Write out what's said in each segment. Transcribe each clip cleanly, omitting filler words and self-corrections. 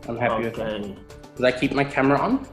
I'm happy with that. Did I keep my camera on?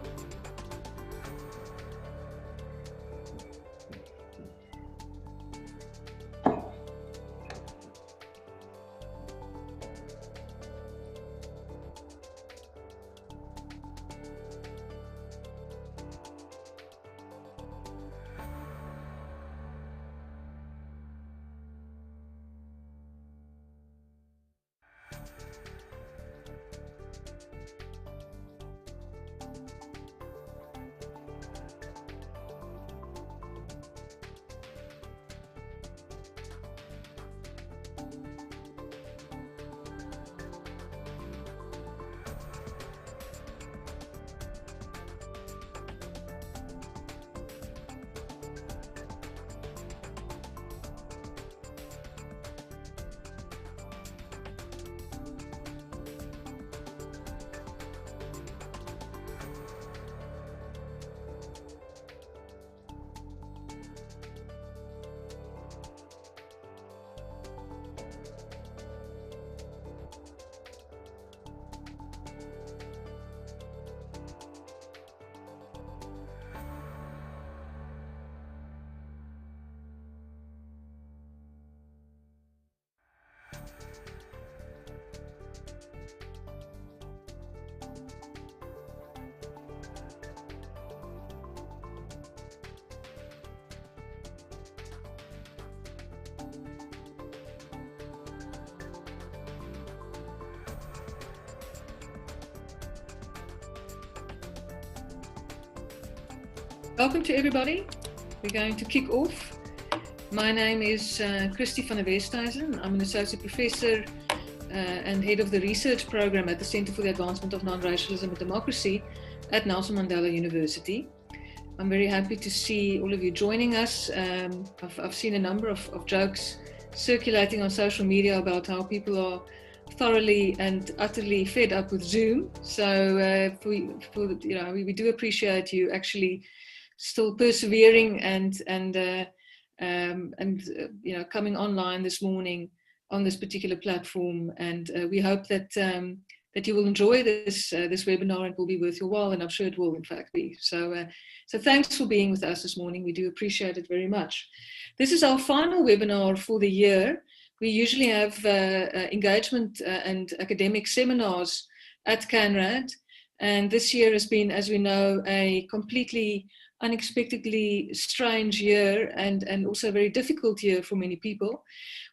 Welcome to everybody. We're going to kick off. My name is Christy van der Westhuizen. I'm an associate professor and head of the research program at the Center for the Advancement of Non-Racialism and Democracy at Nelson Mandela University. I'm very happy to see all of you joining us. I've seen a number of jokes circulating on social media about how people are thoroughly and utterly fed up with Zoom. So we do appreciate you actually still persevering and coming online this morning on this particular platform. And we hope that you will enjoy this webinar and will be worth your while, and I'm sure it will in fact be. So thanks for being with us this morning. We do appreciate it very much. This is our final webinar for the year. We usually have engagement and academic seminars at CANRAD, and this year has been, as we know, a completely unexpectedly strange year and also a very difficult year for many people.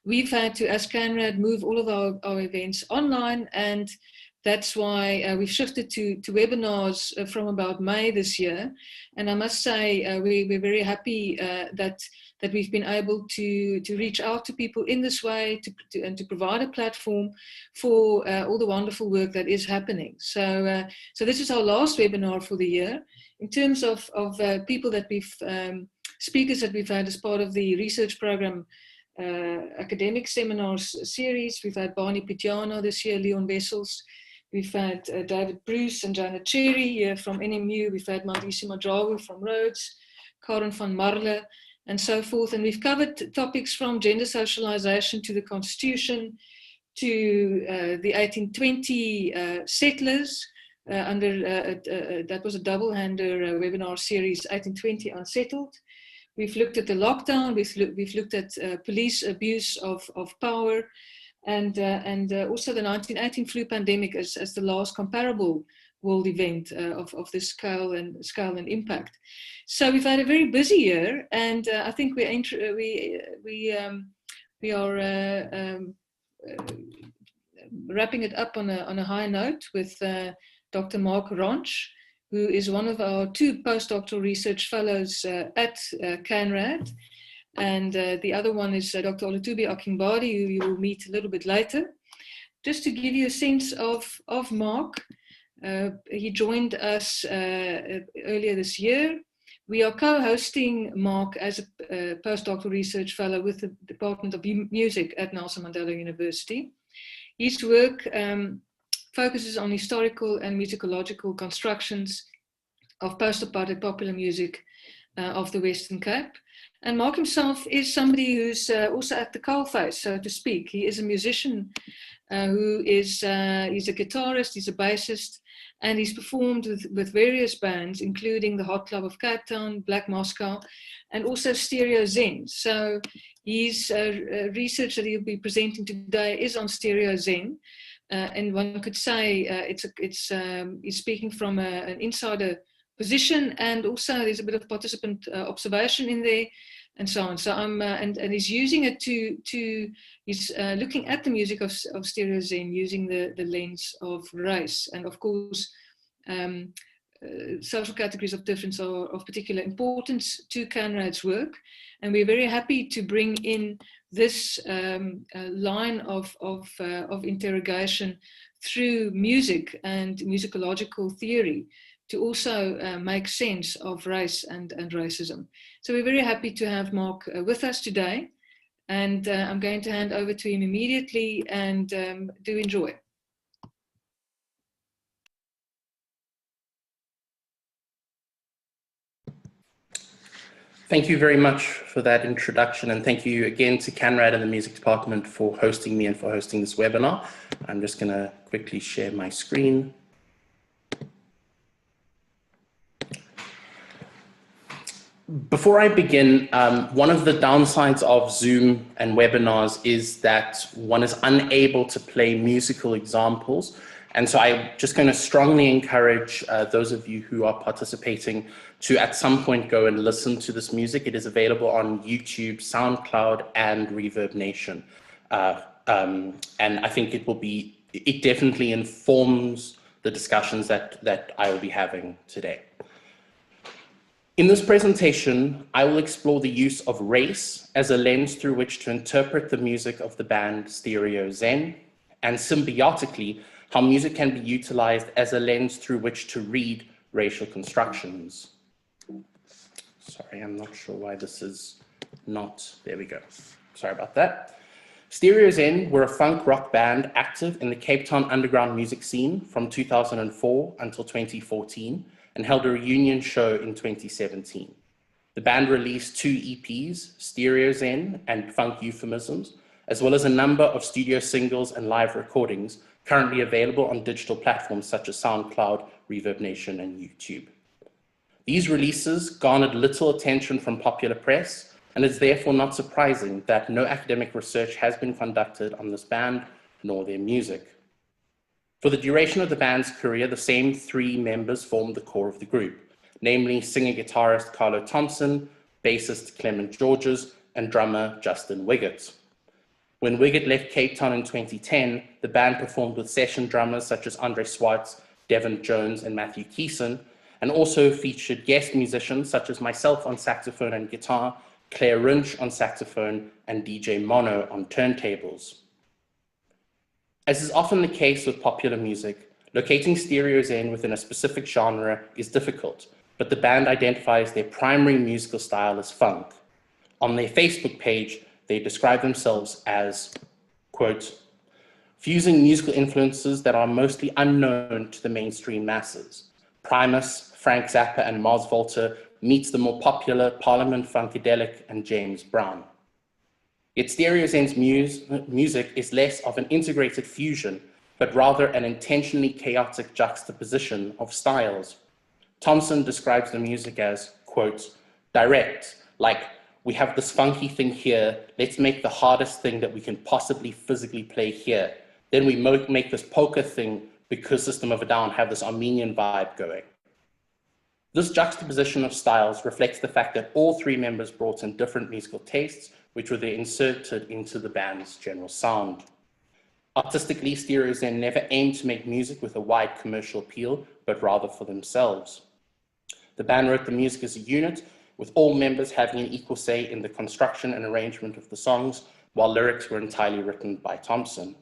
We've had to, as CANRAD, move all of our events online, and that's why we've shifted to webinars from about May this year. And I must say we're very happy that we've been able to reach out to people in this way and to provide a platform for all the wonderful work that is happening. So this is our last webinar for the year. In terms of people that speakers that we've had as part of the research program academic seminars series, we've had Barney Pitiano this year, Leon Wessels, we've had David Bruce and Janet Cherry here from NMU, we've had Mandisi Majawu from Rhodes, Karen van Marle, and so forth. And we've covered topics from gender socialization to the Constitution, to the 1820 settlers, that was a double-hander webinar series, 1820 Unsettled. We've looked at the lockdown, we've looked at police abuse of power, and also the 1918 flu pandemic as the last comparable world event of this scale and impact. So we've had a very busy year, and I think we are wrapping it up on a high note with Dr. Mark Ronch, who is one of our 2 postdoctoral research fellows at CANRAD. And the other one is Dr. Olutobi Akingbadi, who you will meet a little bit later. Just to give you a sense of Mark, he joined us earlier this year. We are co-hosting Mark as a postdoctoral research fellow with the Department of Music at Nelson Mandela University. His work focuses on historical and musicological constructions of post-apartheid popular music of the Western Cape. And Mark himself is somebody who's also at the coalface, so to speak. He is a musician who is he's a guitarist, he's a bassist, and he's performed with various bands, including the Hot Club of Cape Town, Black Moscow, and also Stereo Zen. So his research that he'll be presenting today is on Stereo Zen. And one could say he's speaking from an insider position, and also there's a bit of participant observation in there, and so on. So and he's using it he's looking at the music of Stereo Zen using the lens of race, and of course social categories of difference are of particular importance to Conrad's work, and we're very happy to bring in this line of interrogation through music and musicological theory to also make sense of race and racism. So we're very happy to have Mark with us today, and I'm going to hand over to him immediately, and do enjoy. Thank you very much for that introduction, and thank you again to Conrad and the music department for hosting me and for hosting this webinar. I'm just going to quickly share my screen. Before I begin, one of the downsides of Zoom and webinars is that one is unable to play musical examples. And so I'm just going to strongly encourage those of you who are participating to at some point go and listen to this music. It is available on YouTube, SoundCloud, and Reverb Nation. And I think it definitely informs the discussions that I will be having today. In this presentation, I will explore the use of race as a lens through which to interpret the music of the band Stereo Zen, and symbiotically, how music can be utilized as a lens through which to read racial constructions. Sorry, I'm not sure why this is not, there we go. Sorry about that. Stereo Zen were a funk rock band active in the Cape Town underground music scene from 2004 until 2014, and held a reunion show in 2017. The band released 2 EPs, Stereo Zen and Funk Euphemisms, as well as a number of studio singles and live recordings currently available on digital platforms such as SoundCloud, Reverb Nation, and YouTube. These releases garnered little attention from popular press, and it's therefore not surprising that no academic research has been conducted on this band nor their music. For the duration of the band's career, the same 3 members formed the core of the group, namely singer-guitarist Carlo Thompson, bassist Clement Georges, and drummer Justin Wiggett. When Wiggett left Cape Town in 2010, the band performed with session drummers such as Andre Swartz, Devin Jones, and Matthew Keeson, and also featured guest musicians such as myself on saxophone and guitar, Claire Runch on saxophone, and DJ Mono on turntables. As is often the case with popular music, locating Stereo Zen within a specific genre is difficult, but the band identifies their primary musical style as funk. On their Facebook page, they describe themselves as, quote, fusing musical influences that are mostly unknown to the mainstream masses. Primus, Frank Zappa, and Mars Volta meets the more popular Parliament Funkadelic and James Brown. Yet Stereo Zen's music is less of an integrated fusion, but rather an intentionally chaotic juxtaposition of styles. Thompson describes the music as, quote, direct, like, we have this funky thing here, let's make the hardest thing that we can possibly physically play here. Then we make this polka thing because System of a Down have this Armenian vibe going. This juxtaposition of styles reflects the fact that all 3 members brought in different musical tastes, which were then inserted into the band's general sound. Artistically, Stereo Zen never aimed to make music with a wide commercial appeal, but rather for themselves. The band wrote the music as a unit, with all members having an equal say in the construction and arrangement of the songs, while lyrics were entirely written by Thompson.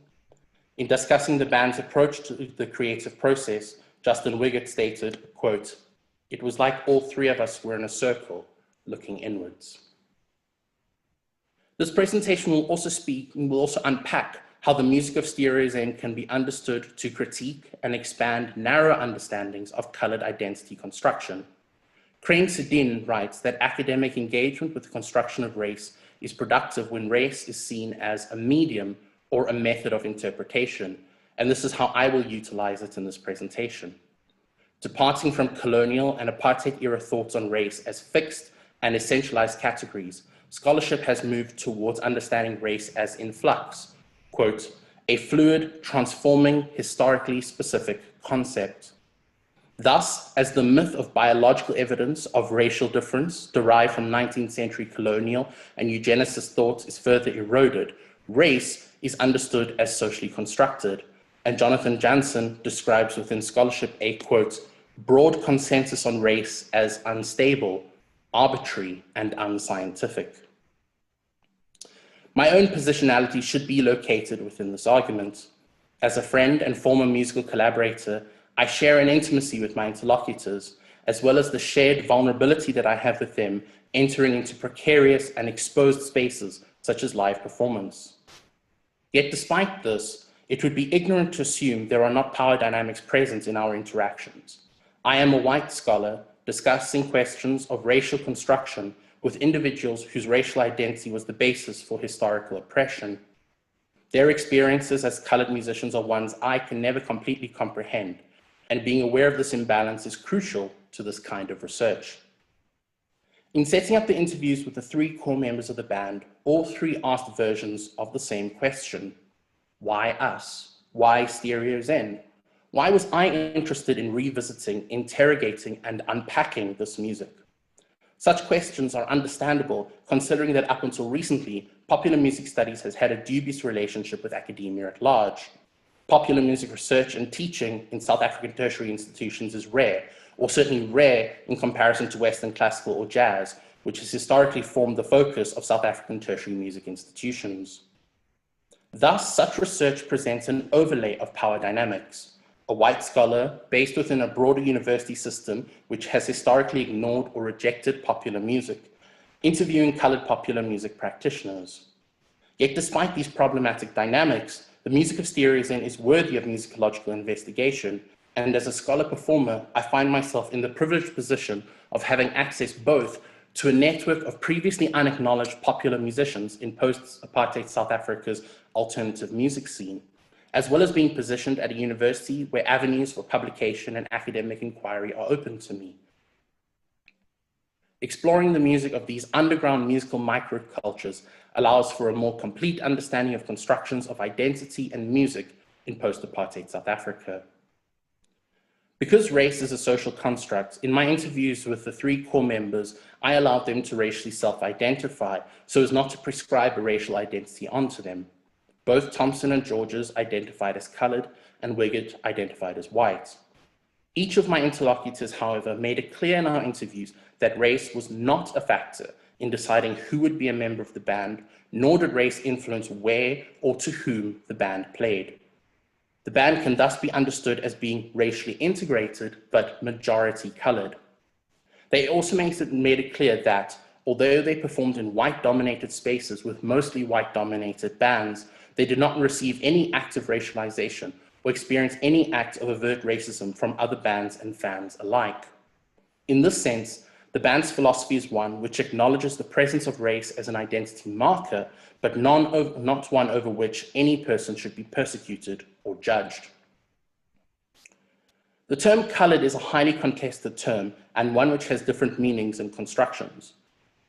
In discussing the band's approach to the creative process, Justin Wiggett stated, quote, it was like all 3 of us were in a circle, looking inwards. This presentation will also unpack how the music of Stereo Zen can be understood to critique and expand narrow understandings of colored identity construction. Crane Sedin writes that academic engagement with the construction of race is productive when race is seen as a medium or a method of interpretation, and this is how I will utilize it in this presentation. Departing from colonial and apartheid-era thoughts on race as fixed and essentialized categories, scholarship has moved towards understanding race as in flux, quote, a fluid, transforming, historically specific concept. Thus, as the myth of biological evidence of racial difference derived from 19th century colonial and eugenicist thoughts is further eroded, race is understood as socially constructed, and Jonathan Jansen describes within scholarship a, quote, broad consensus on race as unstable, arbitrary, and unscientific. My own positionality should be located within this argument. As a friend and former musical collaborator, I share an intimacy with my interlocutors, as well as the shared vulnerability that I have with them entering into precarious and exposed spaces such as live performance. Yet despite this, it would be ignorant to assume there are not power dynamics present in our interactions. I am a white scholar discussing questions of racial construction with individuals whose racial identity was the basis for historical oppression. Their experiences as colored musicians are ones I can never completely comprehend, and being aware of this imbalance is crucial to this kind of research. In setting up the interviews with the three core members of the band, all three asked versions of the same question. Why us? Why Stereo Zen? Why was I interested in revisiting, interrogating, and unpacking this music? Such questions are understandable, considering that up until recently, popular music studies has had a dubious relationship with academia at large. Popular music research and teaching in South African tertiary institutions is rare, or certainly rare in comparison to Western classical or jazz, which has historically formed the focus of South African tertiary music institutions. Thus, such research presents an overlay of power dynamics. A white scholar based within a broader university system which has historically ignored or rejected popular music, interviewing colored popular music practitioners. Yet despite these problematic dynamics, the music of Stereo Zen is worthy of musicological investigation, and as a scholar performer, I find myself in the privileged position of having access both to a network of previously unacknowledged popular musicians in post-apartheid South Africa's alternative music scene, as well as being positioned at a university where avenues for publication and academic inquiry are open to me. Exploring the music of these underground musical microcultures allows for a more complete understanding of constructions of identity and music in post-apartheid South Africa. Because race is a social construct, in my interviews with the three core members, I allowed them to racially self-identify so as not to prescribe a racial identity onto them. Both Thompson and Georges identified as colored and Wiggett identified as white. Each of my interlocutors, however, made it clear in our interviews that race was not a factor in deciding who would be a member of the band, nor did race influence where or to whom the band played. The band can thus be understood as being racially integrated, but majority colored. They also made it clear that, although they performed in white-dominated spaces with mostly white-dominated bands, they did not receive any active racialization or experience any act of overt racism from other bands and fans alike. In this sense, the band's philosophy is one which acknowledges the presence of race as an identity marker, but not one over which any person should be persecuted or judged. The term colored is a highly contested term and one which has different meanings and constructions.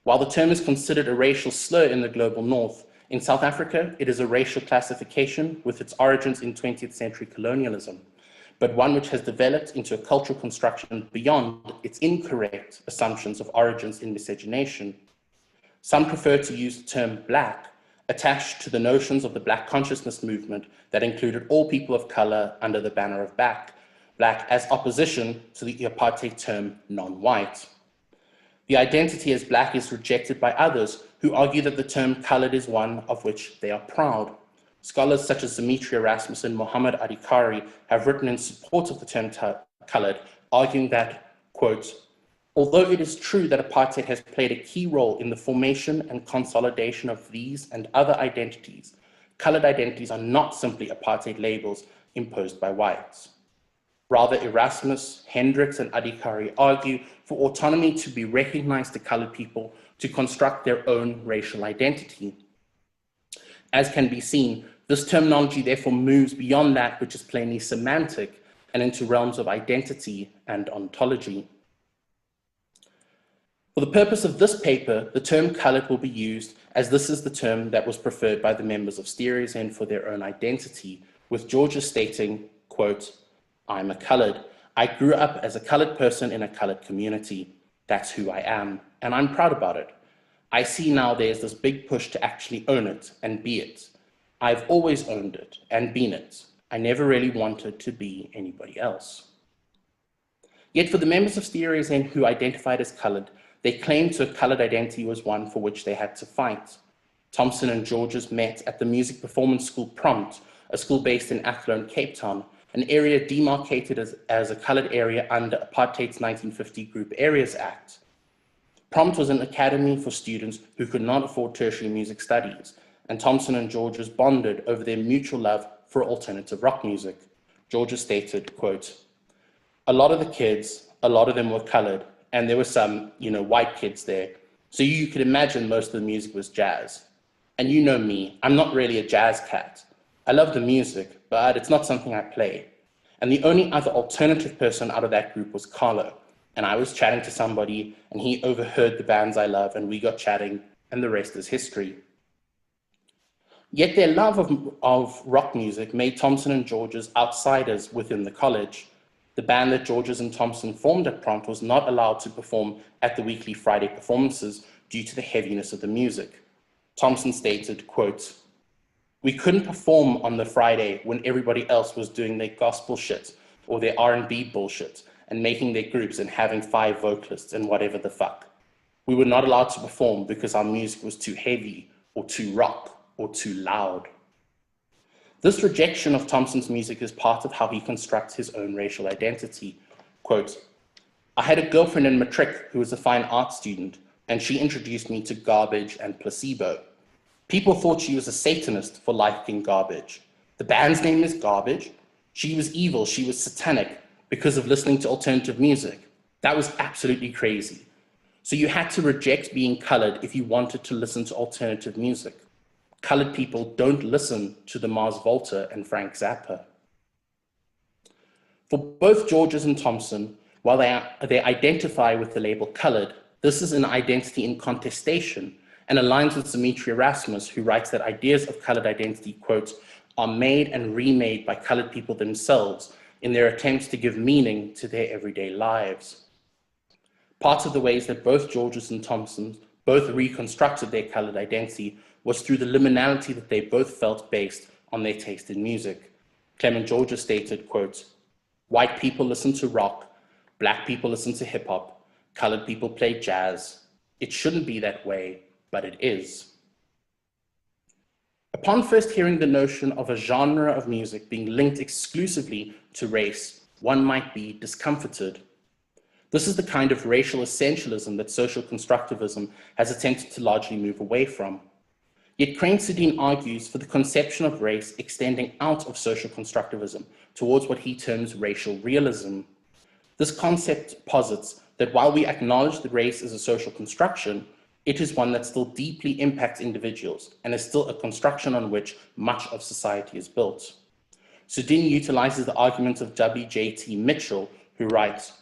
While the term is considered a racial slur in the global north, in South Africa, it is a racial classification with its origins in 20th century colonialism, but one which has developed into a cultural construction beyond its incorrect assumptions of origins in miscegenation. Some prefer to use the term black, attached to the notions of the Black consciousness movement that included all people of color under the banner of black as opposition to the apartheid term non-white. The identity as black is rejected by others who argue that the term colored is one of which they are proud. Scholars such as Dimitri Erasmus and Mohammed Adhikari have written in support of the term colored, arguing that, quote, although it is true that apartheid has played a key role in the formation and consolidation of these and other identities, colored identities are not simply apartheid labels imposed by whites. Rather, Erasmus, Hendricks, and Adhikari argue for autonomy to be recognized to colored people to construct their own racial identity. As can be seen This terminology therefore moves beyond that which is plainly semantic and into realms of identity and ontology. For the purpose of this paper, the term colored will be used as this is the term that was preferred by the members of Stereozen for their own identity, with Georges stating, quote, "I'm a colored. I grew up as a colored person in a colored community. That's who I am, and I'm proud about it. I see now there's this big push to actually own it and be it. I've always owned it and been it. I never really wanted to be anybody else." Yet for the members of Stereozen who identified as colored, they claimed to a colored identity was one for which they had to fight. Thompson and Georges met at the Music Performance School Prompt, a school based in Athlone, Cape Town, an area demarcated as a colored area under Apartheid's 1950 Group Areas Act. Prompt was an academy for students who could not afford tertiary music studies, and Thompson and Georges bonded over their mutual love for alternative rock music. Georges stated, quote, "A lot of the kids, a lot of them were colored, and there were some, white kids there. So you could imagine most of the music was jazz. And you know me, I'm not really a jazz cat. I love the music, but it's not something I play. And the only other alternative person out of that group was Carlo. And I was chatting to somebody, and he overheard the bands I love, and we got chatting, and the rest is history." Yet their love of rock music made Thompson and Georges outsiders within the college. The band that Georges and Thompson formed at Prompt was not allowed to perform at the weekly Friday performances due to the heaviness of the music. Thompson stated, quote, "We couldn't perform on the Friday when everybody else was doing their gospel shit or their R&B bullshit and making their groups and having 5 vocalists and whatever the fuck. We were not allowed to perform because our music was too heavy or too rock or too loud." This rejection of Thompson's music is part of how he constructs his own racial identity. Quote, "I had a girlfriend in matric who was a fine art student, and she introduced me to Garbage and Placebo. People thought she was a Satanist for liking Garbage. The band's name is Garbage. She was evil, she was satanic because of listening to alternative music. That was absolutely crazy. So you had to reject being colored if you wanted to listen to alternative music. Colored people don't listen to the Mars Volta and Frank Zappa." For both Georges and Thompson, while they identify with the label colored, this is an identity in contestation and aligns with Dimitri Erasmus, who writes that ideas of colored identity, quote, "are made and remade by colored people themselves in their attempts to give meaning to their everyday lives." Part of the ways that both Georges and Thompson both reconstructed their colored identity was through the liminality that they both felt based on their taste in music. Clement Georges stated, quote, "White people listen to rock, black people listen to hip hop, colored people play jazz. It shouldn't be that way, but it is." Upon first hearing the notion of a genre of music being linked exclusively to race, one might be discomforted. This is the kind of racial essentialism that social constructivism has attempted to largely move away from. Yet Crane-Sedin argues for the conception of race extending out of social constructivism towards what he terms racial realism. This concept posits that while we acknowledge that race is a social construction, it is one that still deeply impacts individuals and is still a construction on which much of society is built. Sedin utilizes the argument of W.J.T. Mitchell, who writes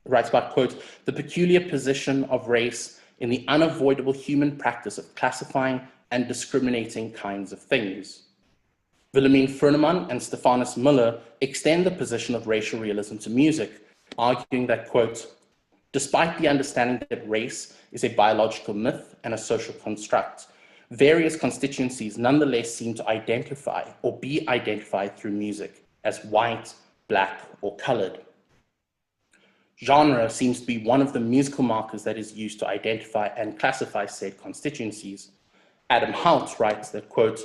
about, quote, "the peculiar position of race in the unavoidable human practice of classifying and discriminating kinds of things." Wilhelmine Furneman and Stephanus Miller extend the position of racial realism to music, arguing that, quote, "despite the understanding that race is a biological myth and a social construct, various constituencies nonetheless seem to identify or be identified through music as white, black, or colored. Genre seems to be one of the musical markers that is used to identify and classify said constituencies." Adam Hout writes that, quote,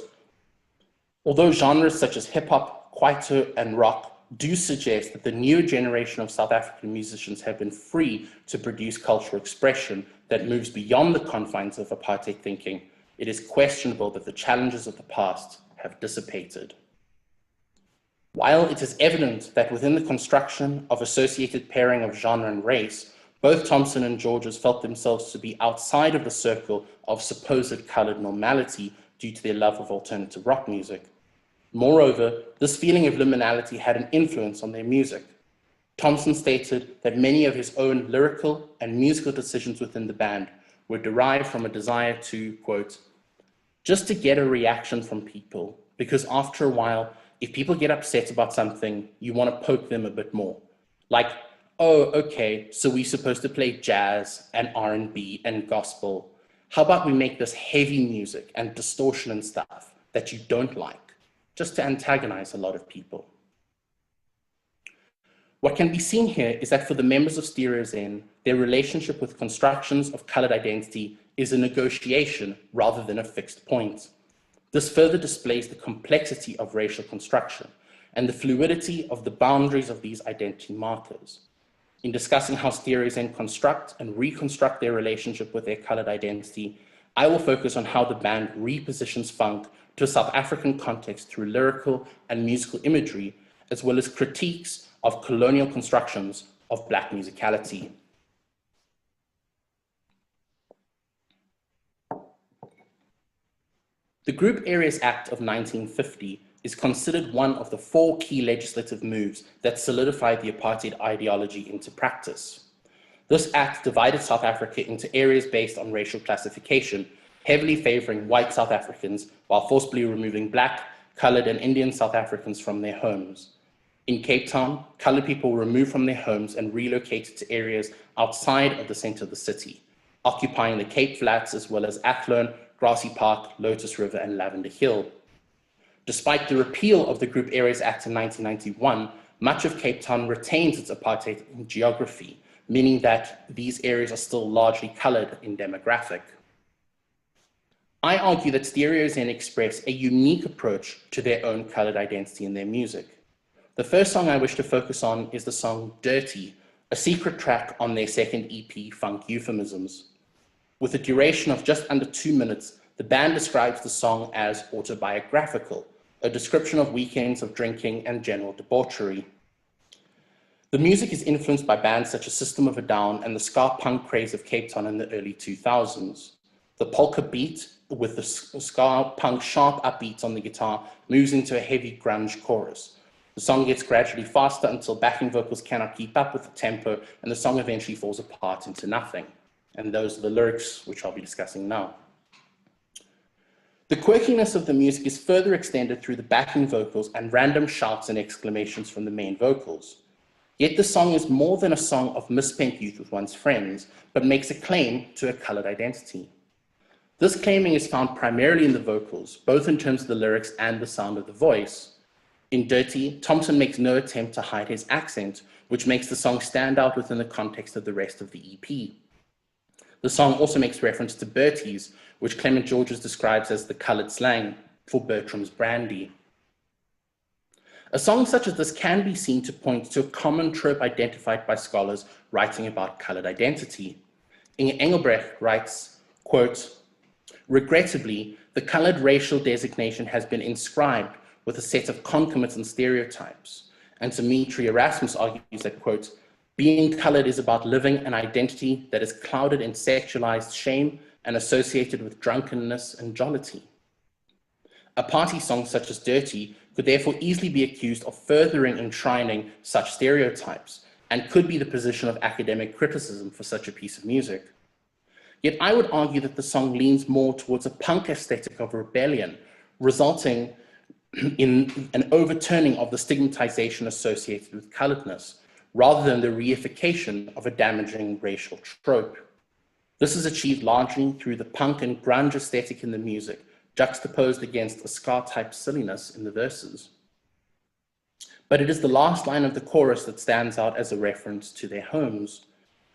"although genres such as hip-hop, kwaito, and rock do suggest that the newer generation of South African musicians have been free to produce cultural expression that moves beyond the confines of apartheid thinking, it is questionable that the challenges of the past have dissipated." While it is evident that within the construction of associated pairing of genre and race, both Thompson and Georges felt themselves to be outside of the circle of supposed colored normality due to their love of alternative rock music. Moreover, this feeling of liminality had an influence on their music. Thompson stated that many of his own lyrical and musical decisions within the band were derived from a desire to, quote, just to get a reaction from people, because after a while, if people get upset about something, you want to poke them a bit more. Like, oh, okay, so we're supposed to play jazz and R&B and gospel. How about we make this heavy music and distortion and stuff that you don't like, just to antagonize a lot of people. What can be seen here is that for the members of Stereozen, their relationship with constructions of colored identity is a negotiation rather than a fixed point. This further displays the complexity of racial construction and the fluidity of the boundaries of these identity markers. In discussing how Stereozen construct and reconstruct their relationship with their colored identity, I will focus on how the band repositions funk to a South African context through lyrical and musical imagery, as well as critiques of colonial constructions of Black musicality. The Group Areas Act of 1950 is considered one of the 4 key legislative moves that solidified the apartheid ideology into practice. This act divided South Africa into areas based on racial classification, heavily favoring white South Africans while forcibly removing Black, colored, and Indian South Africans from their homes. In Cape Town, colored people were removed from their homes and relocated to areas outside of the center of the city, occupying the Cape Flats as well as Athlone, Grassy Park, Lotus River, and Lavender Hill. Despite the repeal of the Group Areas Act in 1991, much of Cape Town retains its apartheid geography, meaning that these areas are still largely colored in demographic. I argue that Stereozen express a unique approach to their own colored identity in their music. The first song I wish to focus on is the song Dirty, a secret track on their second EP, Funk Euphemisms. With a duration of just under 2 minutes, the band describes the song as autobiographical, a description of weekends of drinking and general debauchery. The music is influenced by bands such as System of a Down and the ska punk craze of Cape Town in the early 2000s. The polka beat, with the ska punk sharp upbeats on the guitar, moves into a heavy grunge chorus. The song gets gradually faster until backing vocals cannot keep up with the tempo, and the song eventually falls apart into nothing. And those are the lyrics, which I'll be discussing now. The quirkiness of the music is further extended through the backing vocals and random shouts and exclamations from the main vocals. Yet the song is more than a song of misspent youth with one's friends, but makes a claim to a colored identity. This claiming is found primarily in the vocals, both in terms of the lyrics and the sound of the voice. In Dirty, Thompson makes no attempt to hide his accent, which makes the song stand out within the context of the rest of the EP. The song also makes reference to Berties, which Clement Georges describes as the colored slang for Bertram's brandy. A song such as this can be seen to point to a common trope identified by scholars writing about colored identity. Inge Engelbrecht writes, quote, regrettably, the colored racial designation has been inscribed with a set of concomitants and stereotypes. And Dimitri Erasmus argues that, quote, being colored is about living an identity that is clouded in sexualized shame and associated with drunkenness and jollity. A party song such as Dirty could therefore easily be accused of furthering enshrining such stereotypes and could be the position of academic criticism for such a piece of music. Yet I would argue that the song leans more towards a punk aesthetic of rebellion, resulting in an overturning of the stigmatization associated with coloredness, rather than the reification of a damaging racial trope. This is achieved largely through the punk and grunge aesthetic in the music, juxtaposed against a ska-type silliness in the verses. But it is the last line of the chorus that stands out as a reference to their homes.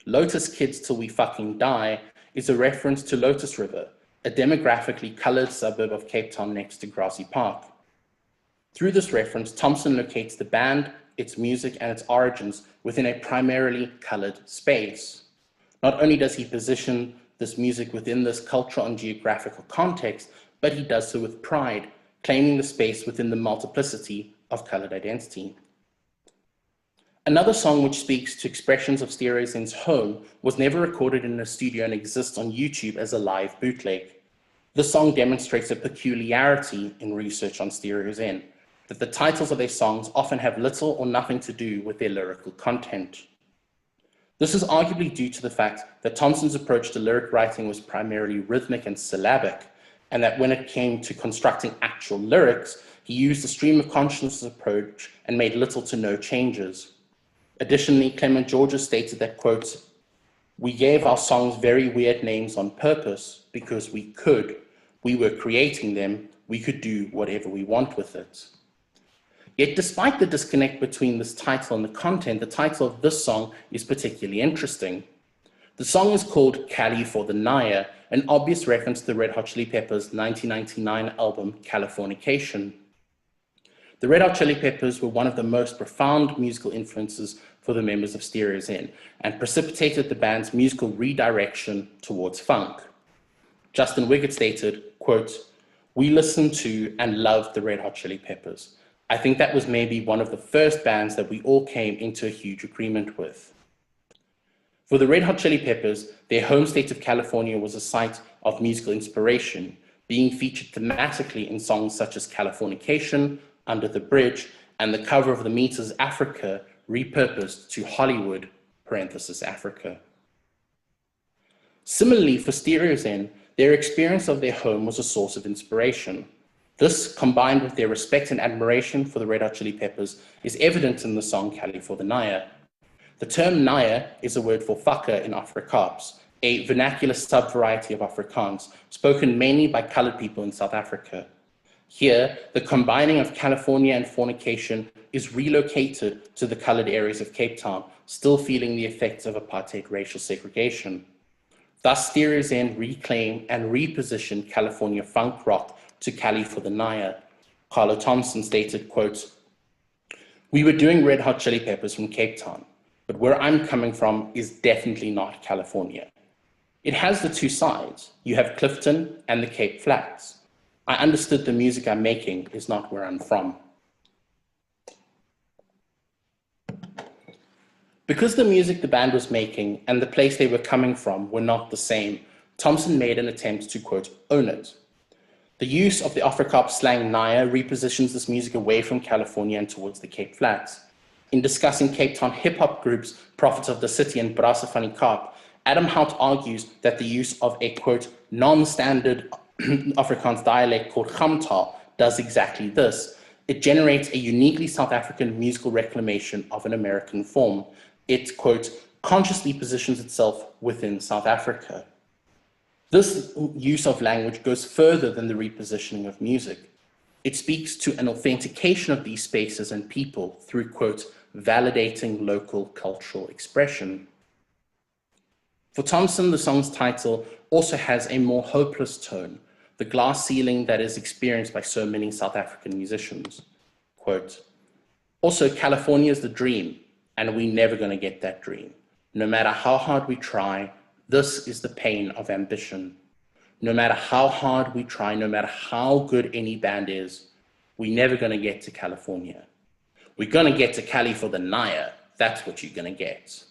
Lotus Kids Till We Fucking Die is a reference to Lotus River, a demographically colored suburb of Cape Town next to Grassy Park. Through this reference, Thompson locates the band, its music, and its origins within a primarily colored space. Not only does he position this music within this cultural and geographical context, but he does so with pride, claiming the space within the multiplicity of colored identity. Another song which speaks to expressions of Stereozen's home was never recorded in a studio and exists on YouTube as a live bootleg. The song demonstrates a peculiarity in research on Stereozen, that the titles of their songs often have little or nothing to do with their lyrical content. This is arguably due to the fact that Thompson's approach to lyric writing was primarily rhythmic and syllabic, and that when it came to constructing actual lyrics, he used a stream of consciousness approach and made little to no changes. Additionally, Clement Georges stated that, quote, "We gave our songs very weird names on purpose because we could. We were creating them. We could do whatever we want with it." Yet despite the disconnect between this title and the content, the title of this song is particularly interesting. The song is called Cali for the Naya, an obvious reference to the Red Hot Chili Peppers' 1999 album Californication. The Red Hot Chili Peppers were one of the most profound musical influences for the members of Stereozen and precipitated the band's musical redirection towards funk. Justin Wiggett stated, quote, "We listened to and loved the Red Hot Chili Peppers. I think that was maybe one of the first bands that we all came into a huge agreement with." For the Red Hot Chili Peppers, their home state of California was a site of musical inspiration, being featured thematically in songs such as Californication, Under the Bridge, and the cover of the Meters Africa, repurposed to Hollywood, parenthesis Africa. Similarly, for Stereozen, their experience of their home was a source of inspiration. This, combined with their respect and admiration for the Red Hot Chili Peppers, is evident in the song Cali for the Naya. The term Naya is a word for fucker in Afrikaans, a vernacular sub-variety of Afrikaans, spoken mainly by colored people in South Africa. Here, the combining of California and fornication is relocated to the colored areas of Cape Town, still feeling the effects of apartheid racial segregation. Thus, Stereozen reclaim and reposition California funk rock to Cali for the Naya. Carlo Thompson stated, quote, "We were doing Red Hot Chili Peppers from Cape Town, but where I'm coming from is definitely not California. It has the two sides. You have Clifton and the Cape Flats. I understood the music I'm making is not where I'm from." Because the music the band was making and the place they were coming from were not the same, Thompson made an attempt to, quote, "own it." The use of the Afrikaans slang Naya repositions this music away from California and towards the Cape Flats. In discussing Cape Town hip-hop groups, Prophets of the City and Brasse van die Kaap, Adam Hout argues that the use of a, quote, non-standard Afrikaans dialect called Gamtaal does exactly this. It generates a uniquely South African musical reclamation of an American form. It, quote, consciously positions itself within South Africa. This use of language goes further than the repositioning of music. It speaks to an authentication of these spaces and people through, quote, validating local cultural expression. For Thompson, the song's title also has a more hopeless tone, the glass ceiling that is experienced by so many South African musicians. Quote, "Also, California is the dream, and we're never going to get that dream. No matter how hard we try, this is the pain of ambition. No matter how hard we try, no matter how good any band is, we're never going to get to California. We're going to get to Cali for the Naya. That's what you're going to get."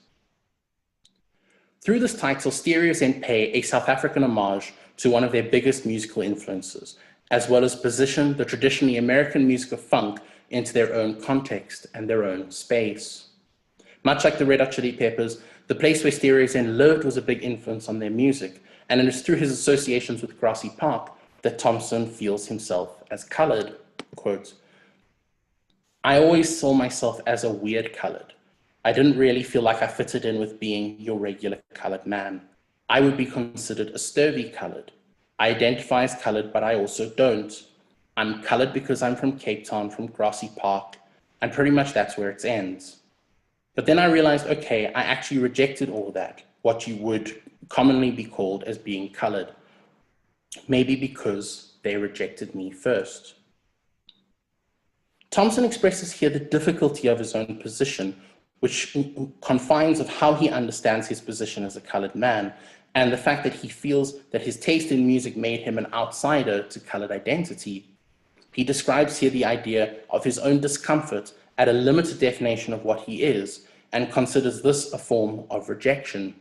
Through this title, Stereozen pay a South African homage to one of their biggest musical influences, as well as position the traditionally American music of funk into their own context and their own space. Much like the Red Hot Chili Peppers, the place where Stereozen lived was a big influence on their music, and it is through his associations with Grassy Park that Thompson feels himself as colored. Quote, "I always saw myself as a weird colored. I didn't really feel like I fitted in with being your regular colored man. I would be considered a sturdy colored. I identify as colored, but I also don't. I'm colored because I'm from Cape Town, from Grassy Park, and pretty much that's where it ends. But then I realized, okay, I actually rejected all that, what you would commonly be called as being colored. Maybe because they rejected me first." Thompson expresses here the difficulty of his own position, which confines of how he understands his position as a colored man, and the fact that he feels that his taste in music made him an outsider to colored identity. He describes here the idea of his own discomfort at a limited definition of what he is, and considers this a form of rejection.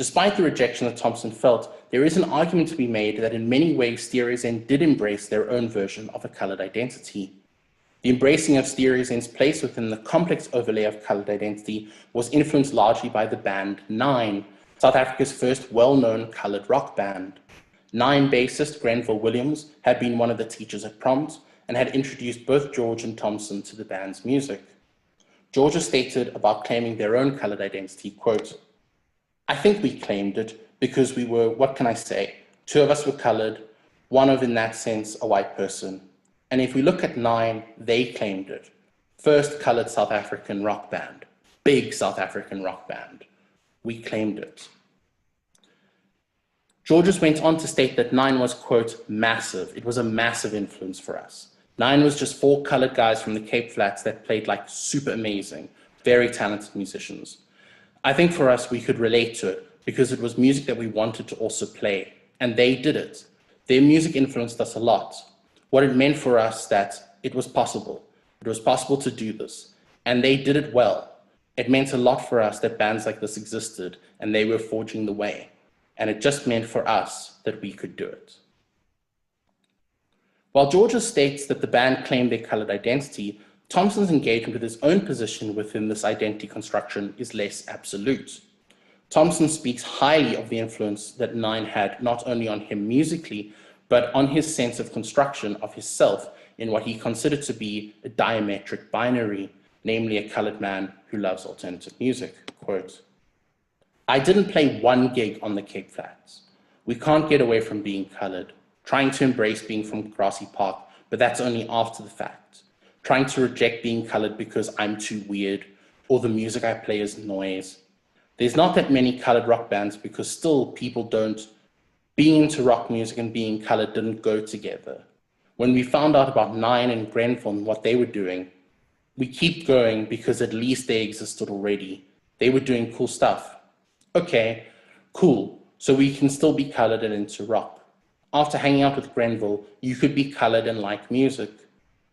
Despite the rejection that Thompson felt, there is an argument to be made that in many ways Stereozen did embrace their own version of a colored identity. The embracing of Stereozen's place within the complex overlay of colored identity was influenced largely by the band Nine, South Africa's first well-known colored rock band. Nine bassist Grenville Williams had been one of the teachers at Prompt and had introduced both George and Thompson to the band's music. George has stated about claiming their own colored identity, quote, "I think we claimed it because we were, what can I say, two of us were colored, one of, in that sense, a white person. And if we look at Nine, they claimed it. First colored South African rock band, big South African rock band. We claimed it." Georges went on to state that Nine was, quote, "massive. It was a massive influence for us. Nine was just four colored guys from the Cape Flats that played like super amazing, very talented musicians. I think for us, we could relate to it because it was music that we wanted to also play, and they did it. Their music influenced us a lot. What it meant for us that it was possible. It was possible to do this, and they did it well. It meant a lot for us that bands like this existed, and they were forging the way. And it just meant for us that we could do it." While Georges states that the band claimed their colored identity, Thompson's engagement with his own position within this identity construction is less absolute. Thompson speaks highly of the influence that Nine had not only on him musically, but on his sense of construction of himself in what he considered to be a diametric binary, namely a colored man who loves alternative music. Quote, "I didn't play one gig on the Cape Flats. We can't get away from being colored, trying to embrace being from Grassy Park, but that's only after the fact. Trying to reject being colored because I'm too weird, or the music I play is noise. There's not that many colored rock bands because still people don't. Being into rock music and being colored didn't go together. When we found out about Nine and Grenville and what they were doing, we keep going because at least they existed already. They were doing cool stuff. Okay, cool, so we can still be colored and into rock. After hanging out with Grenville, you could be colored and like music.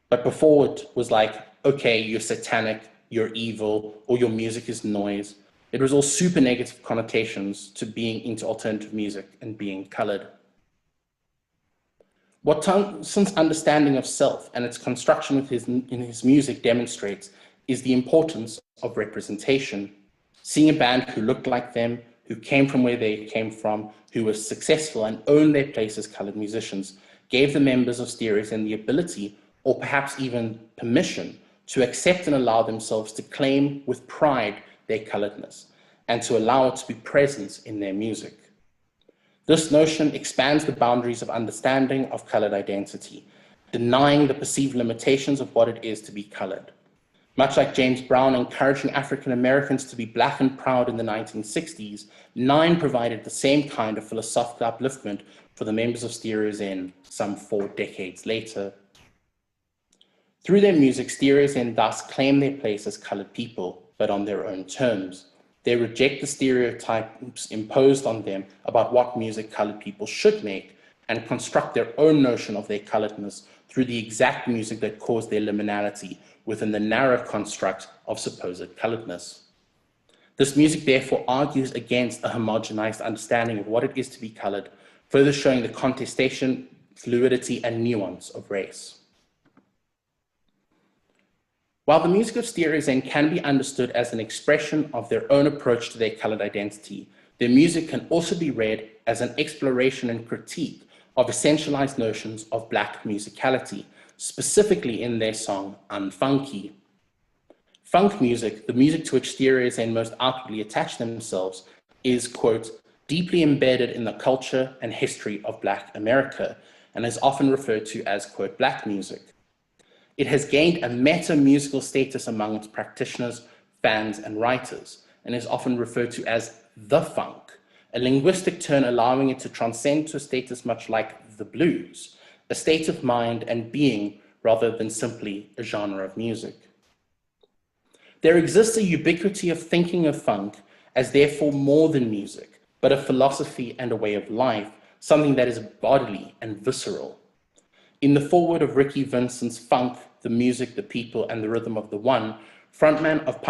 But before it was like, okay, you're satanic, you're evil, or your music is noise. It was all super negative connotations to being into alternative music and being colored." What Thompson's understanding of self and its construction in his music demonstrates is the importance of representation. Seeing a band who looked like them, who came from where they came from, who were successful and owned their place as colored musicians, gave the members of Stereozen the ability, or perhaps even permission, to accept and allow themselves to claim with pride their coloredness, and to allow it to be present in their music. This notion expands the boundaries of understanding of colored identity, denying the perceived limitations of what it is to be colored. Much like James Brown encouraging African Americans to be black and proud in the 1960s, Nine provided the same kind of philosophical upliftment for the members of Stereozen some 4 decades later. Through their music, Stereozen thus claim their place as colored people, but on their own terms. They reject the stereotypes imposed on them about what music colored people should make and construct their own notion of their coloredness through the exact music that caused their liminality within the narrow construct of supposed coloredness. This music therefore argues against a homogenized understanding of what it is to be colored, further showing the contestation, fluidity, and nuance of race. While the music of Stereozen can be understood as an expression of their own approach to their colored identity, their music can also be read as an exploration and critique of essentialized notions of Black musicality, specifically in their song Unfunky. Funk music, the music to which Stereozen most outwardly attach themselves, is, quote, deeply embedded in the culture and history of Black America, and is often referred to as, quote, Black music. It has gained a meta-musical status among its practitioners, fans, and writers, and is often referred to as the funk, a linguistic term allowing it to transcend to a status much like the blues, a state of mind and being rather than simply a genre of music. There exists a ubiquity of thinking of funk as therefore more than music, but a philosophy and a way of life, something that is bodily and visceral. In the foreword of Ricky Vincent's Funk, the Music, the People, and the Rhythm of the One, frontman of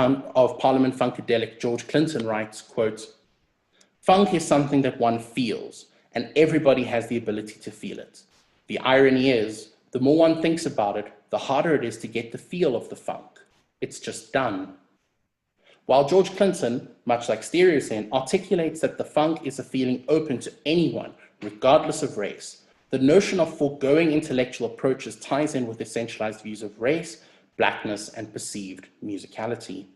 Parliament Funkadelic George Clinton writes, quote, Funk is something that one feels, and everybody has the ability to feel it. The irony is, the more one thinks about it, the harder it is to get the feel of the funk. It's just done. While George Clinton, much like Stereozen, articulates that the funk is a feeling open to anyone, regardless of race, the notion of foregoing intellectual approaches ties in with essentialized views of race, blackness, and perceived musicality.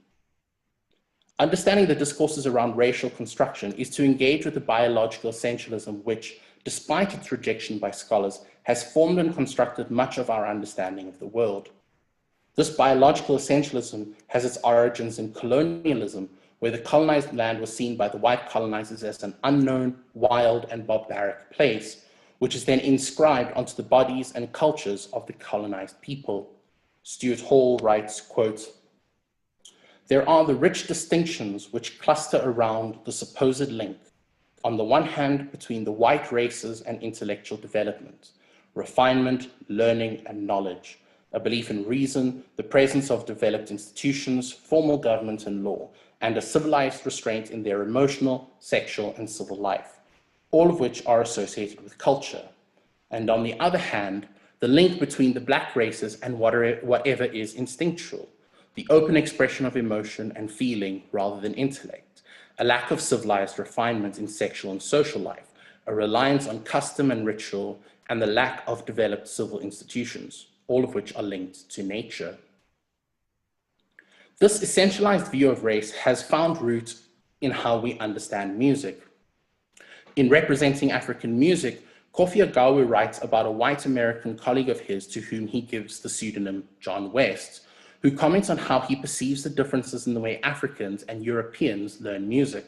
Understanding the discourses around racial construction is to engage with the biological essentialism which, despite its rejection by scholars, has formed and constructed much of our understanding of the world. This biological essentialism has its origins in colonialism, where the colonized land was seen by the white colonizers as an unknown, wild, and barbaric place, which is then inscribed onto the bodies and cultures of the colonized people. Stuart Hall writes, quote, "There are the rich distinctions which cluster around the supposed link, on the one hand between the white races and intellectual development, refinement, learning, and knowledge, a belief in reason, the presence of developed institutions, formal government and law, and a civilized restraint in their emotional, sexual, and civil life, all of which are associated with culture. And on the other hand, the link between the black races and whatever is instinctual, the open expression of emotion and feeling rather than intellect, a lack of civilized refinement in sexual and social life, a reliance on custom and ritual, and the lack of developed civil institutions, all of which are linked to nature." This essentialized view of race has found root in how we understand music. In Representing African Music, Kofi Agawu writes about a white American colleague of his to whom he gives the pseudonym John West, who comments on how he perceives the differences in the way Africans and Europeans learn music.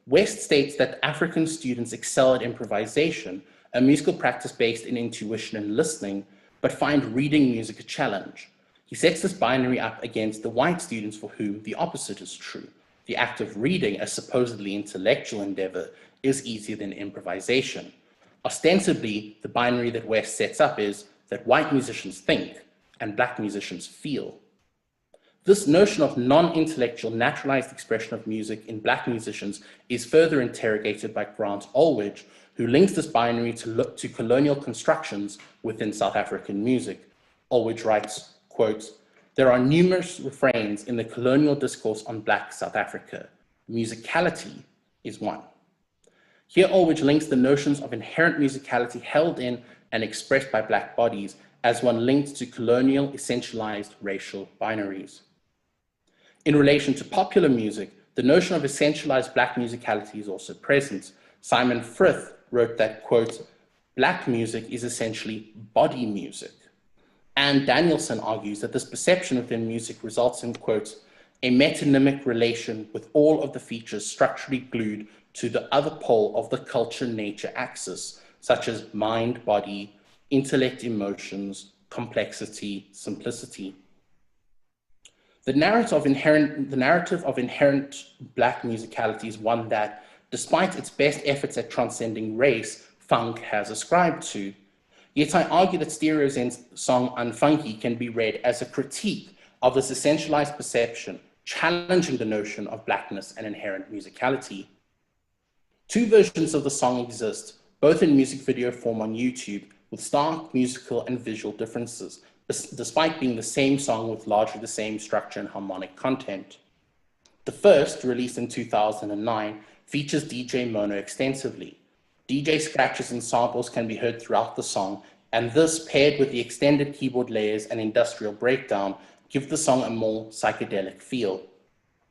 West states that African students excel at improvisation, a musical practice based in intuition and listening, but find reading music a challenge. He sets this binary up against the white students for whom the opposite is true. The act of reading, a supposedly intellectual endeavor, is easier than improvisation. Ostensibly, the binary that West sets up is that white musicians think and black musicians feel. This notion of non-intellectual naturalized expression of music in black musicians is further interrogated by Grant Ulwich, who links this binary to colonial constructions within South African music. Ulwich writes, quote, "There are numerous refrains in the colonial discourse on black South Africa. Musicality is one." Here Ulwich links the notions of inherent musicality held in and expressed by black bodies as one linked to colonial essentialized racial binaries. In relation to popular music, the notion of essentialized black musicality is also present. Simon Frith wrote that, quote, "Black music is essentially body music." Anne Danielson argues that this perception within music results in, quote, "a metonymic relation with all of the features structurally glued to the other pole of the culture-nature axis, such as mind, body, intellect, emotions, complexity, simplicity." The narrative of inherent black musicality is one that, despite its best efforts at transcending race, funk has ascribed to. Yet I argue that Stereozen's song Unfunky can be read as a critique of this essentialized perception, challenging the notion of blackness and inherent musicality. Two versions of the song exist, both in music video form on YouTube, with stark musical and visual differences, despite being the same song with largely the same structure and harmonic content. The first, released in 2009, features DJ Mono extensively. DJ scratches and samples can be heard throughout the song, and this, paired with the extended keyboard layers and industrial breakdown, give the song a more psychedelic feel.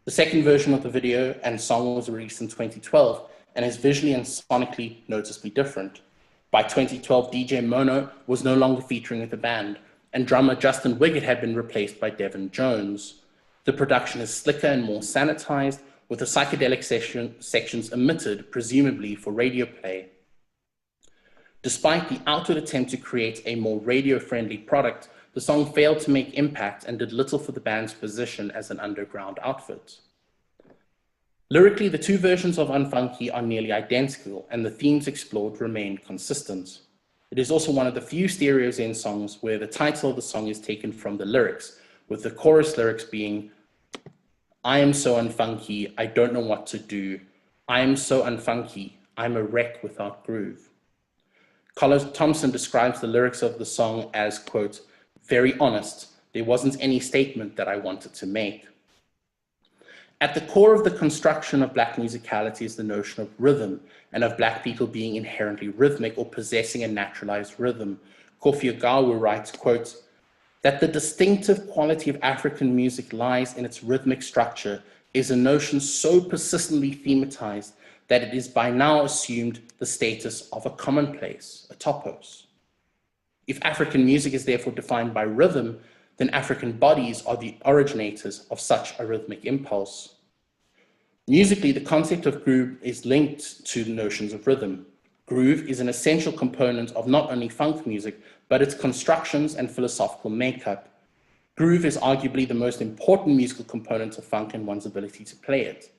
The second version of the video and song was released in 2012 and is visually and sonically noticeably different. By 2012, DJ Mono was no longer featuring with the band, and drummer Justin Wiggett had been replaced by Devin Jones. The production is slicker and more sanitized, with the psychedelic sections omitted, presumably for radio play. Despite the outward attempt to create a more radio-friendly product, the song failed to make impact and did little for the band's position as an underground outfit. Lyrically, the two versions of Unfunky are nearly identical, and the themes explored remain consistent. It is also one of the few Stereozen songs where the title of the song is taken from the lyrics, with the chorus lyrics being, "I am so unfunky, I don't know what to do. I am so unfunky, I'm a wreck without groove. Carlos Thompson describes the lyrics of the song as, quote, very honest, there wasn't any statement that I wanted to make. At the core of the construction of Black musicality is the notion of rhythm and of Black people being inherently rhythmic or possessing a naturalized rhythm. Kofi Agawa writes, quote, that the distinctive quality of African music lies in its rhythmic structure is a notion so persistently thematized that it is by now assumed the status of a commonplace, a topos. If African music is therefore defined by rhythm, then African bodies are the originators of such a rhythmic impulse. Musically, the concept of groove is linked to the notions of rhythm. Groove is an essential component of not only funk music, but its constructions and philosophical makeup. Groove is arguably the most important musical component of funk and one's ability to play it.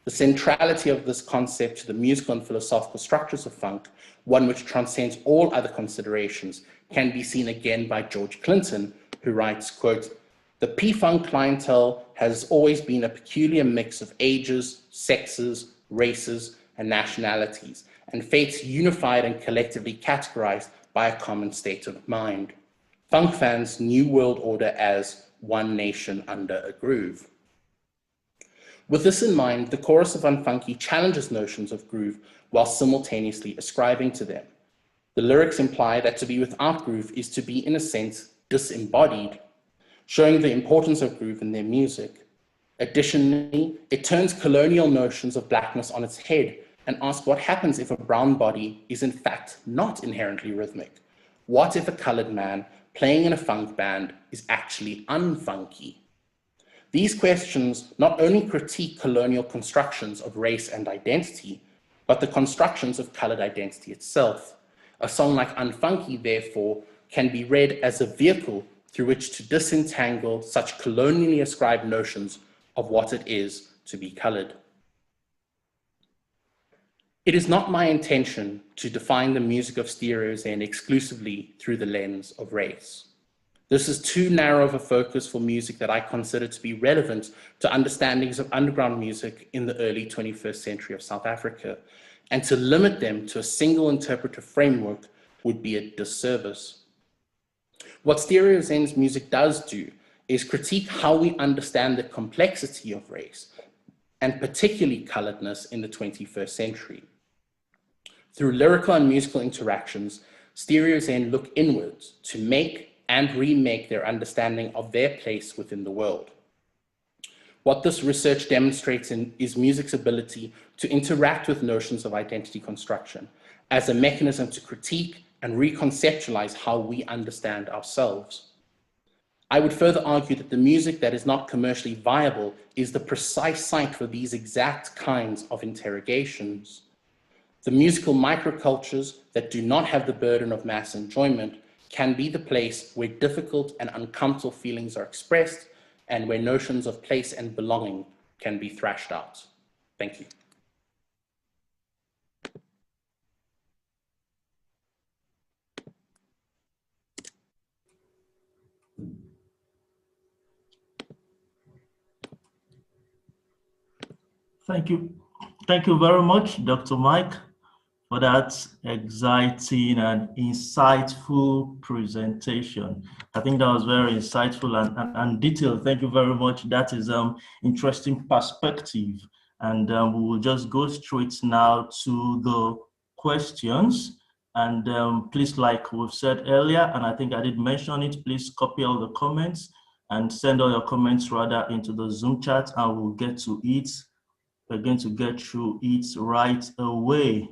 The centrality of this concept to the musical and philosophical structures of funk, one which transcends all other considerations, can be seen again by George Clinton, who writes, quote, the P-Funk clientele has always been a peculiar mix of ages, sexes, races, and nationalities, and fates unified and collectively categorized by a common state of mind. Funk fans' new world order as one nation under a groove. With this in mind, the chorus of Unfunky challenges notions of groove while simultaneously ascribing to them. The lyrics imply that to be without groove is to be, in a sense, disembodied, showing the importance of groove in their music. Additionally, it turns colonial notions of Blackness on its head and asks what happens if a brown body is in fact not inherently rhythmic. What if a colored man playing in a funk band is actually unfunky? These questions not only critique colonial constructions of race and identity, but the constructions of colored identity itself. A song like Unfunky, therefore, can be read as a vehicle through which to disentangle such colonially ascribed notions of what it is to be colored. It is not my intention to define the music of Stereo Zen exclusively through the lens of race. This is too narrow of a focus for music that I consider to be relevant to understandings of underground music in the early 21st century of South Africa, and to limit them to a single interpretive framework would be a disservice. What Stereo Zen's music does do is critique how we understand the complexity of race, and particularly coloredness in the 21st century. Through lyrical and musical interactions, Stereo Zen look inwards to make and remake their understanding of their place within the world. What this research demonstrates is music's ability to interact with notions of identity construction as a mechanism to critique and reconceptualize how we understand ourselves. I would further argue that the music that is not commercially viable is the precise site for these exact kinds of interrogations. The musical microcultures that do not have the burden of mass enjoyment can be the place where difficult and uncomfortable feelings are expressed and where notions of place and belonging can be thrashed out. Thank you. Thank you. Thank you very much, Dr. Mike, for that exciting and insightful presentation. I think that was very insightful and detailed. Thank you very much. That is interesting perspective. And we will just go straight now to the questions. And please, like we've said earlier, and I think I did mention it, please copy all the comments and send all your comments rather into the Zoom chat, and we'll get to it. We're going to get through it right away.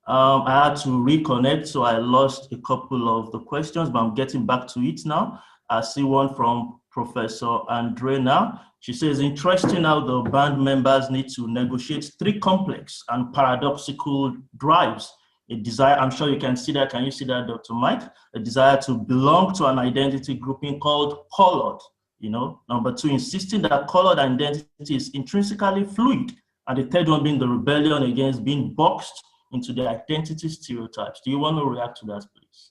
I had to reconnect, so I lost a couple of the questions, but I'm getting back to it now. I see one from Professor Andre now. She says, interesting how the band members need to negotiate three complex and paradoxical drives. A desire, I'm sure you can see that. Can you see that, Dr. Mike? A desire to belong to an identity grouping called colored. You know, number two, insisting that colored identity is intrinsically fluid. And the third one being the rebellion against being boxed into the identity stereotypes. Do you want to react to that, please?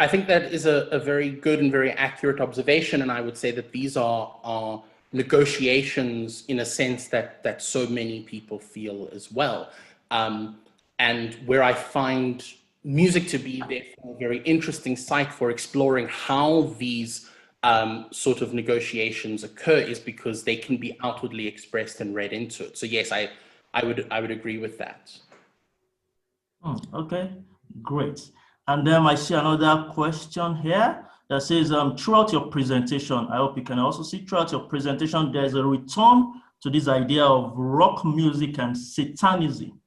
I think that is a very good and very accurate observation, and I would say that these are negotiations in a sense that so many people feel as well. And where I find music to be therefore a very interesting site for exploring how these sort of negotiations occur is because they can be outwardly expressed and read into it. So yes, I would agree with that. Okay, great. And then I see another question here that says, throughout your presentation, I hope you can also see throughout your presentation, there's a return to this idea of rock music and satanism.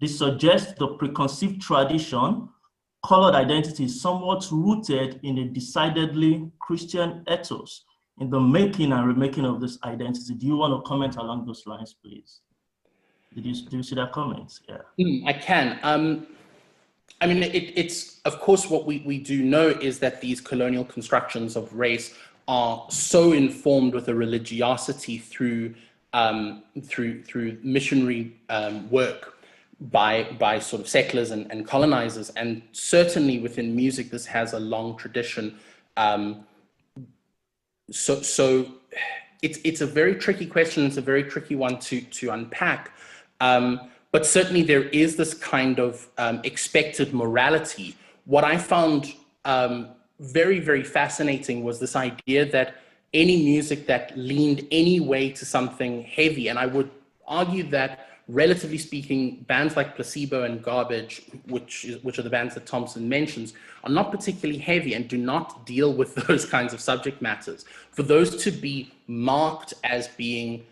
This suggests the preconceived tradition, colored identity is somewhat rooted in a decidedly Christian ethos in the making and remaking of this identity. Do you want to comment along those lines, please? Do you see that comment? Yeah. I can. I mean, it's of course what we do know is that these colonial constructions of race are so informed with a religiosity through missionary work by sort of settlers and colonizers, and certainly within music this has a long tradition. So it's a very tricky question. It's a very tricky one to unpack. But certainly there is this kind of expected morality. What I found very, very fascinating was this idea that any music that leaned any way to something heavy, and I would argue that relatively speaking, bands like Placebo and Garbage, which are the bands that Thompson mentions, are not particularly heavy and do not deal with those kinds of subject matters. For those to be marked as being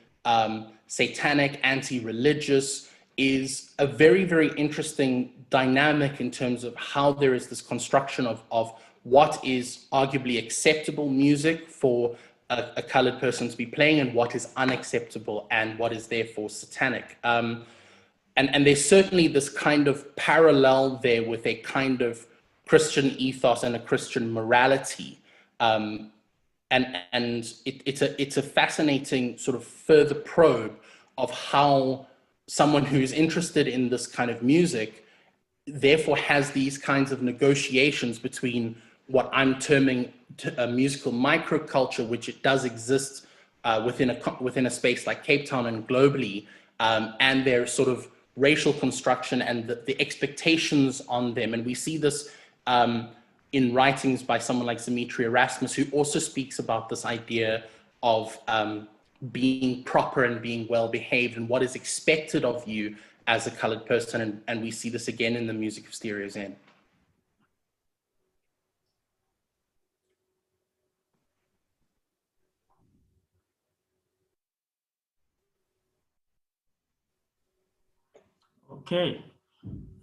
satanic, anti-religious, is a very, very interesting dynamic in terms of how there is this construction of what is arguably acceptable music for a colored person to be playing and what is unacceptable and what is therefore satanic. And there's certainly this kind of parallel there with a kind of Christian ethos and a Christian morality. And it's a fascinating sort of further probe of how someone who's interested in this kind of music therefore has these kinds of negotiations between what I'm terming a musical microculture, which it does exist within a space like Cape Town and globally, and their sort of racial construction and the expectations on them. And we see this in writings by someone like Dimitri Erasmus, who also speaks about this idea of being proper and being well behaved and what is expected of you as a colored person. And we see this again in the music of Stereo Zen. Okay,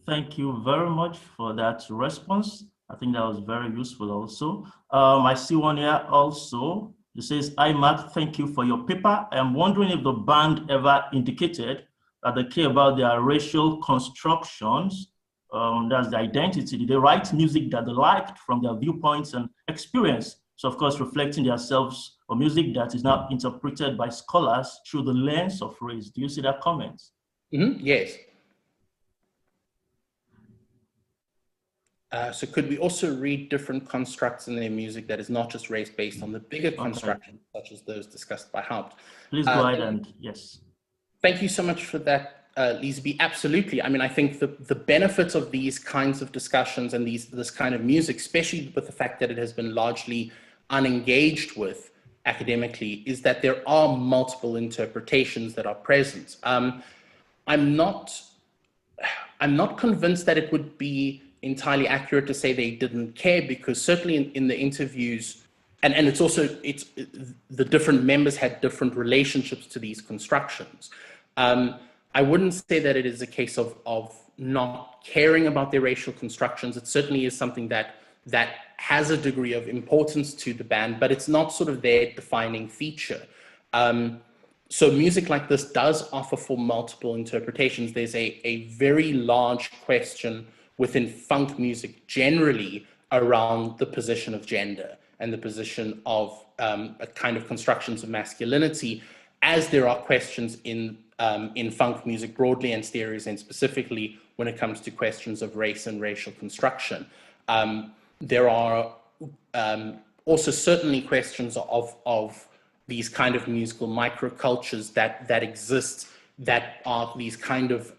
thank you very much for that response. I think that was very useful also. I see one here also. It says, "Hi Mark, thank you for your paper. I'm wondering if the band ever indicated that they care about their racial constructions, that's the identity. Did they write music that they liked from their viewpoints and experience? So of course, reflecting themselves or music that is now interpreted by scholars through the lens of race." Do you see that comment? Mm-hmm. Yes. So could we also read different constructs in their music that is not just race based on the bigger constructions, such as those discussed by Haupt? Please go ahead and yes. Thank you so much for that, Lisa. Absolutely. I mean, I think the benefit of these kinds of discussions and this kind of music, especially with the fact that it has been largely unengaged with academically, is that there are multiple interpretations that are present. I'm not convinced that it would be entirely accurate to say they didn't care, because certainly in the interviews, and it's also, the different members had different relationships to these constructions. I wouldn't say that it is a case of not caring about their racial constructions. It certainly is something that has a degree of importance to the band, but it's not sort of their defining feature. So music like this does offer for multiple interpretations. There's a very large question within funk music generally around the position of gender and the position of a kind of constructions of masculinity, as there are questions in funk music broadly and Stereo Zen specifically when it comes to questions of race and racial construction. There are also certainly questions of these kind of musical microcultures that exist, that are these kind of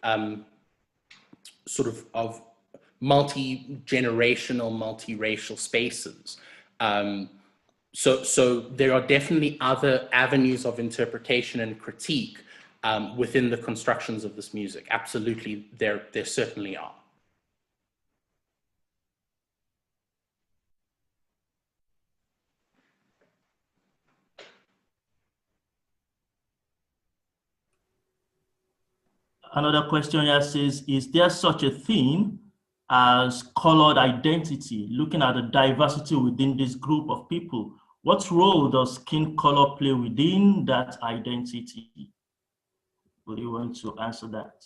of multi-generational, multiracial spaces. So there are definitely other avenues of interpretation and critique within the constructions of this music. Absolutely, there certainly are. Another question here says, is there such a thing as colored identity? Looking at the diversity within this group of people, what role does skin color play within that identity? Would you want to answer that?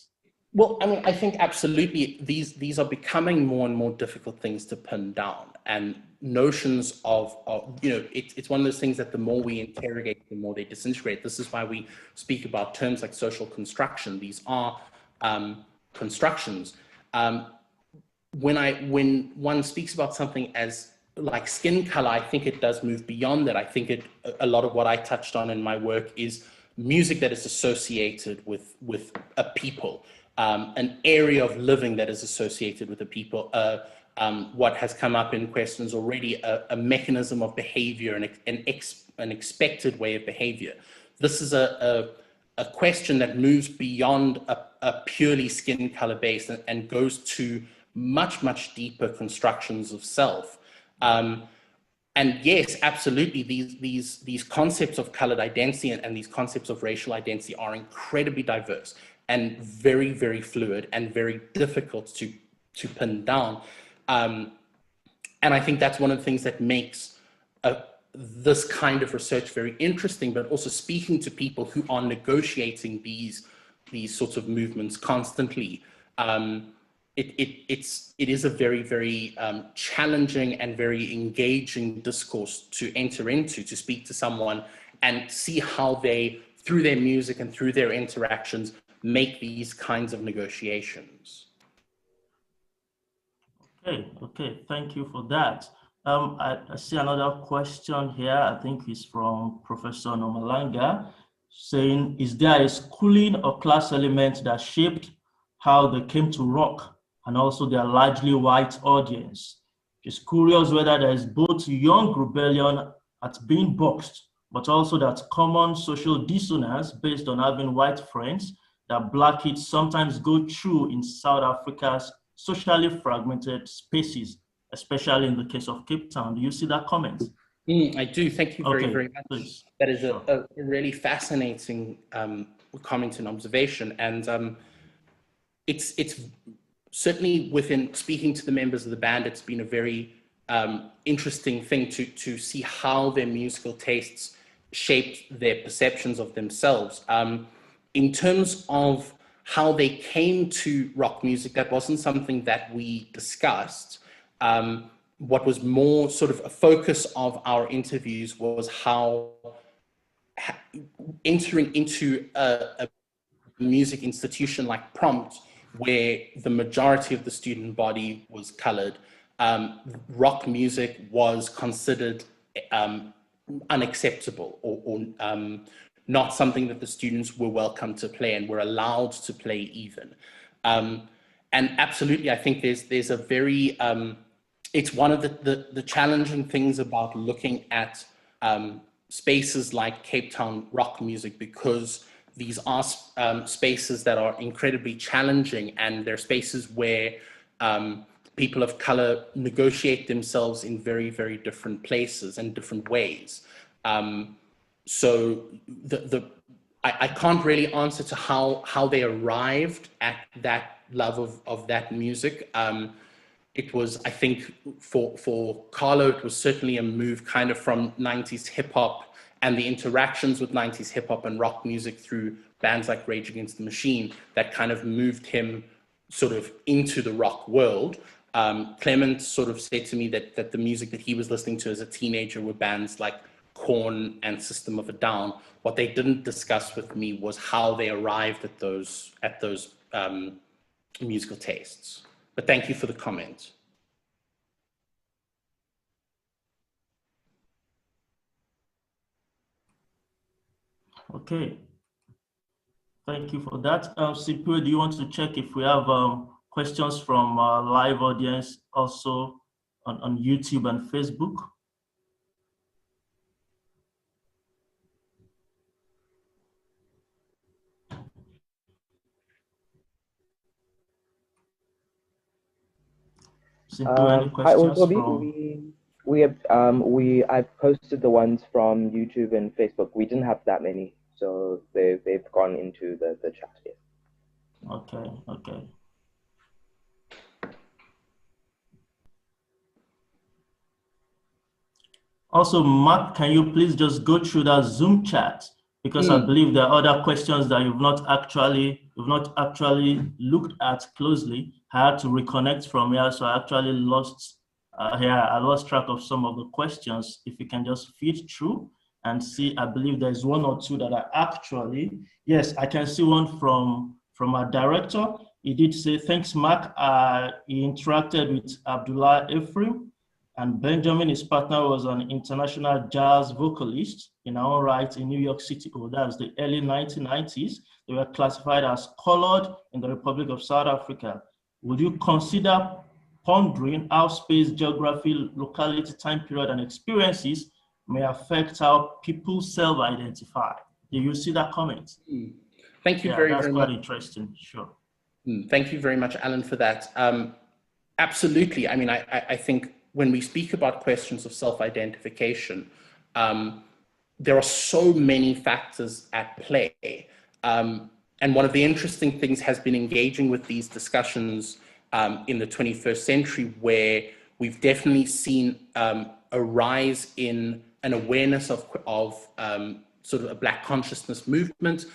Well, I mean, I think absolutely these are becoming more and more difficult things to pin down, and notions of it's one of those things that the more we interrogate, the more they disintegrate. This is why we speak about terms like social construction. These are constructions. When one speaks about something as like skin color, I think it does move beyond that. I think a lot of what I touched on in my work is music that is associated with a people. An area of living that is associated with the people, what has come up in questions already, a mechanism of behavior, an expected way of behavior. This is a question that moves beyond a purely skin color base and goes to much, much deeper constructions of self. And yes, absolutely, these concepts of colored identity and these concepts of racial identity are incredibly diverse and very, very fluid and very difficult to pin down. And I think that's one of the things that makes this kind of research very interesting, but also speaking to people who are negotiating these sorts of movements constantly. It is a very, very challenging and very engaging discourse to enter into, to speak to someone and see how they, through their music and through their interactions, make these kinds of negotiations. Okay, thank you for that. I see another question here. I think it's from Professor Nomalanga, saying, is there a schooling or class element that shaped how they came to rock and also their largely white audience? Just curious whether there is both young rebellion at being boxed, but also that common social dissonance based on having white friends that Black kids sometimes go through in South Africa's socially fragmented spaces, especially in the case of Cape Town. Do you see that comment? I do. Thank you very, very much. Please. That is a really fascinating comment and observation. And it's certainly, within speaking to the members of the band, it's been a very interesting thing to see how their musical tastes shaped their perceptions of themselves. In terms of how they came to rock music, that wasn't something that we discussed. What was more sort of a focus of our interviews was how entering into a music institution like Prompt, where the majority of the student body was colored, rock music was considered unacceptable or not something that the students were welcome to play and were allowed to play even. And absolutely, I think there's a very, it's one of the challenging things about looking at spaces like Cape Town rock music, because these are spaces that are incredibly challenging, and they're spaces where people of color negotiate themselves in very, very different places and different ways. So I can't really answer to how they arrived at that love of that music. It was, I think, for Carlo, it was certainly a move kind of from 90s hip hop and the interactions with 90s hip hop and rock music through bands like Rage Against the Machine that kind of moved him sort of into the rock world. Clement sort of said to me that the music that he was listening to as a teenager were bands like Korn and System of a Down. What they didn't discuss with me was how they arrived at those musical tastes. But thank you for the comment. Okay. Thank you for that. Sipu, do you want to check if we have questions from our live audience also on YouTube and Facebook? Sipu, any questions from? I've posted the ones from YouTube and Facebook. We didn't have that many, so they've gone into the chat. Yes. Okay, okay. Also, Mark, can you please just go through that Zoom chat? Because I believe there are other questions that you've not actually looked at closely. I had to reconnect from here, so I actually lost I lost track of some of the questions. If you can just feed through and see, I believe there's one or two that are actually, yes, I can see one from our director. He did say, thanks, Mark. He interacted with Abdullah Ephraim, and Benjamin, his partner, was an international jazz vocalist in our own right in New York City. Oh, that was the early 1990s. They were classified as colored in the Republic of South Africa. Would you consider pondering how space, geography, locality, time period, and experiences may affect how people self-identify? Do you see that comment? Thank you very much. That's quite interesting, sure. Thank you very much, Alan, for that. Absolutely. I mean, I think when we speak about questions of self-identification, there are so many factors at play. And one of the interesting things has been engaging with these discussions in the 21st century, where we've definitely seen a rise in an awareness of sort of a Black consciousness movement,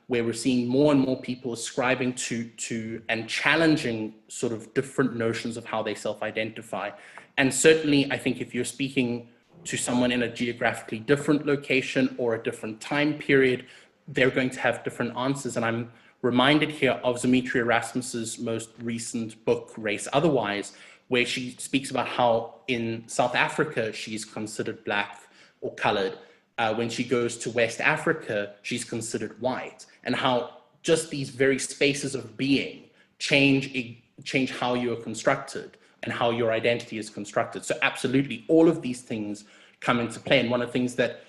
where we're seeing more and more people ascribing to and challenging sort of different notions of how they self-identify. And certainly, I think if you're speaking to someone in a geographically different location or a different time period, they're going to have different answers. And I'm reminded here of Demetria Erasmus's most recent book, Race Otherwise, where she speaks about how in South Africa, she's considered Black or colored. When she goes to West Africa, she's considered white, and how just these very spaces of being change how you are constructed and how your identity is constructed. So absolutely, all of these things come into play. And one of the things that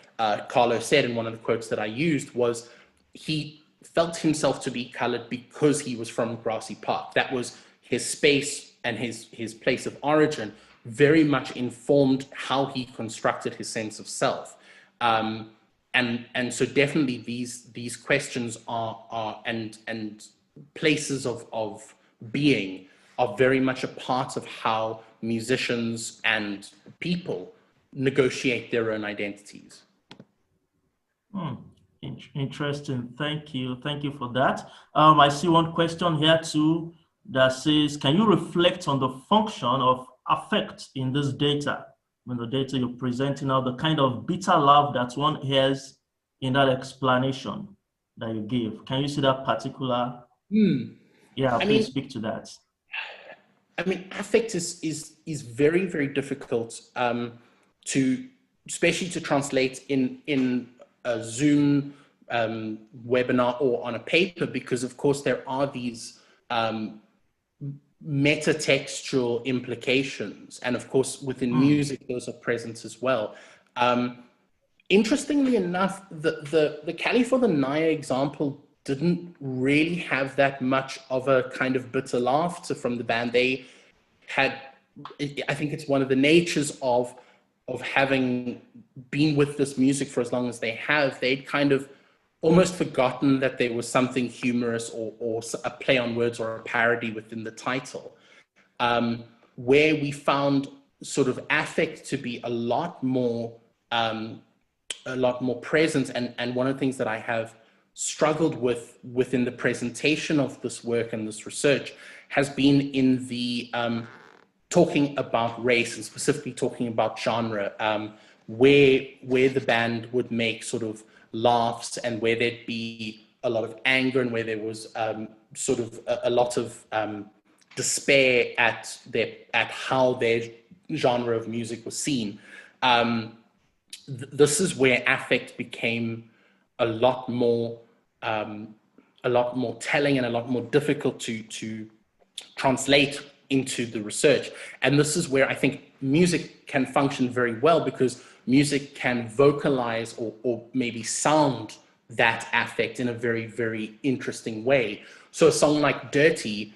Carlo said, and one of the quotes that I used, was he felt himself to be colored because he was from Grassy Park. That was his space and his place of origin, very much informed how he constructed his sense of self. And so definitely these questions are and places of being are very much a part of how musicians and people negotiate their own identities. Interesting. Thank you for that. I see one question here too that says, can you reflect on the function of affect in this data? When the data you're presenting now, the kind of bitter laugh that one hears in that explanation that you gave. Can you see that particular? Yeah, please speak to that. I mean, affect is very, very difficult to, especially to translate in a Zoom webinar or on a paper, because of course there are these metatextual implications, and of course within music those are present as well. Interestingly enough, the Cali for the Naya example didn't really have that much of a kind of bitter laughter from the band. They had, I think it's one of the natures of having been with this music for as long as they have, they'd kind of almost forgotten that there was something humorous or a play on words or a parody within the title, where we found sort of affect to be a lot more present. And one of the things that I have struggled with within the presentation of this work and this research has been in the talking about race, and specifically talking about genre, where the band would make sort of laughs and where there'd be a lot of anger and where there was sort of a lot of despair at how their genre of music was seen. This is where affect became a lot more telling and a lot more difficult to translate into the research. And this is where I think music can function very well, because music can vocalize or maybe sound that affect in a very, very interesting way. So a song like Dirty,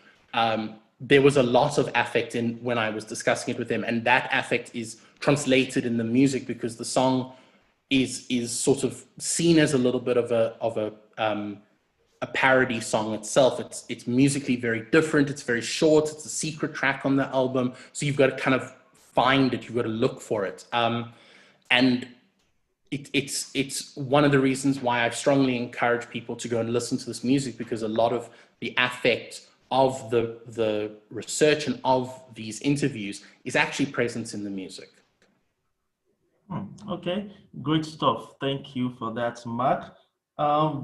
there was a lot of affect in when I was discussing it with him, and that affect is translated in the music because the song is sort of seen as a little bit of a parody song itself. It's musically very different. It's very short. It's a secret track on the album, so you've got to kind of find it. You've got to look for it, and it's one of the reasons why I've strongly encouraged people to go and listen to this music, because a lot of the affect of the research and of these interviews is actually present in the music. Okay, great stuff. Thank you for that, Mark.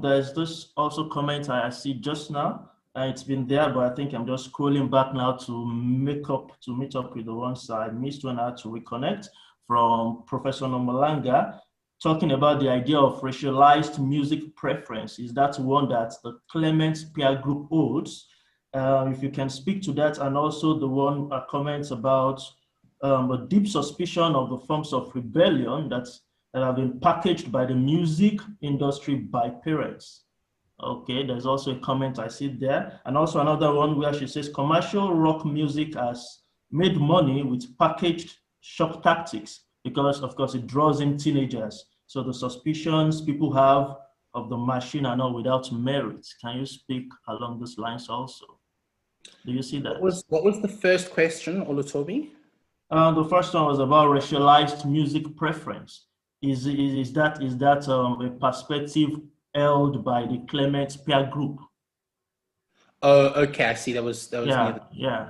There's this also comment I see just now. It's been there, but I think I'm just scrolling back now to meet up with the ones I missed when I had to reconnect, from Professor Nomalanga, talking about the idea of racialized music preference. Is that one that the Clement peer group holds? If you can speak to that, and also the one comments about a deep suspicion of the forms of rebellion that have been packaged by the music industry by parents. Okay, there's also a comment I see there. And also another one where she says commercial rock music has made money with packaged shock tactics because, of course, it draws in teenagers. So the suspicions people have of the machine are not without merit. Can you speak along those lines also? Do you see that? What was the first question, Olutobi? The first one was about racialized music preference. Is that a perspective held by the Clement peer group? Oh, okay, I see. That was Yeah, yeah.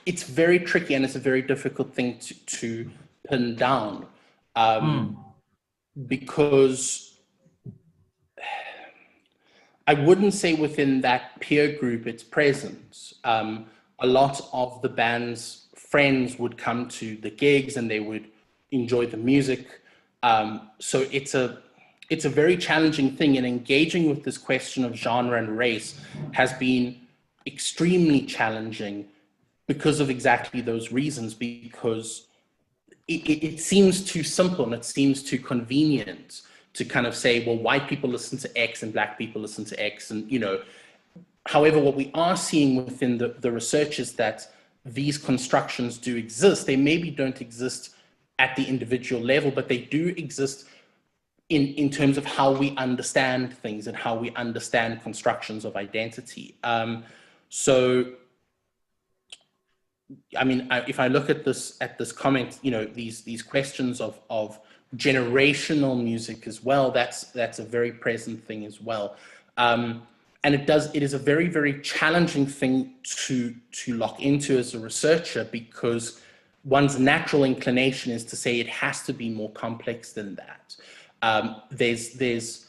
It's very tricky, and it's a very difficult thing to pin down, because I wouldn't say within that peer group it's present. A lot of the band's friends would come to the gigs and they would enjoy the music. So it's a very challenging thing, and engaging with this question of genre and race has been extremely challenging because of exactly those reasons, because it seems too simple and it seems too convenient to kind of say, well, white people listen to X and black people listen to X, and however, what we are seeing within the research is that these constructions do exist. They maybe don't exist at the individual level, but they do exist in terms of how we understand things and how we understand constructions of identity. So, I mean, if I look at this comment, these questions of generational music as well, that's a very present thing as well. And it is a very, very challenging thing to lock into as a researcher, because one's natural inclination is to say it has to be more complex than that. There's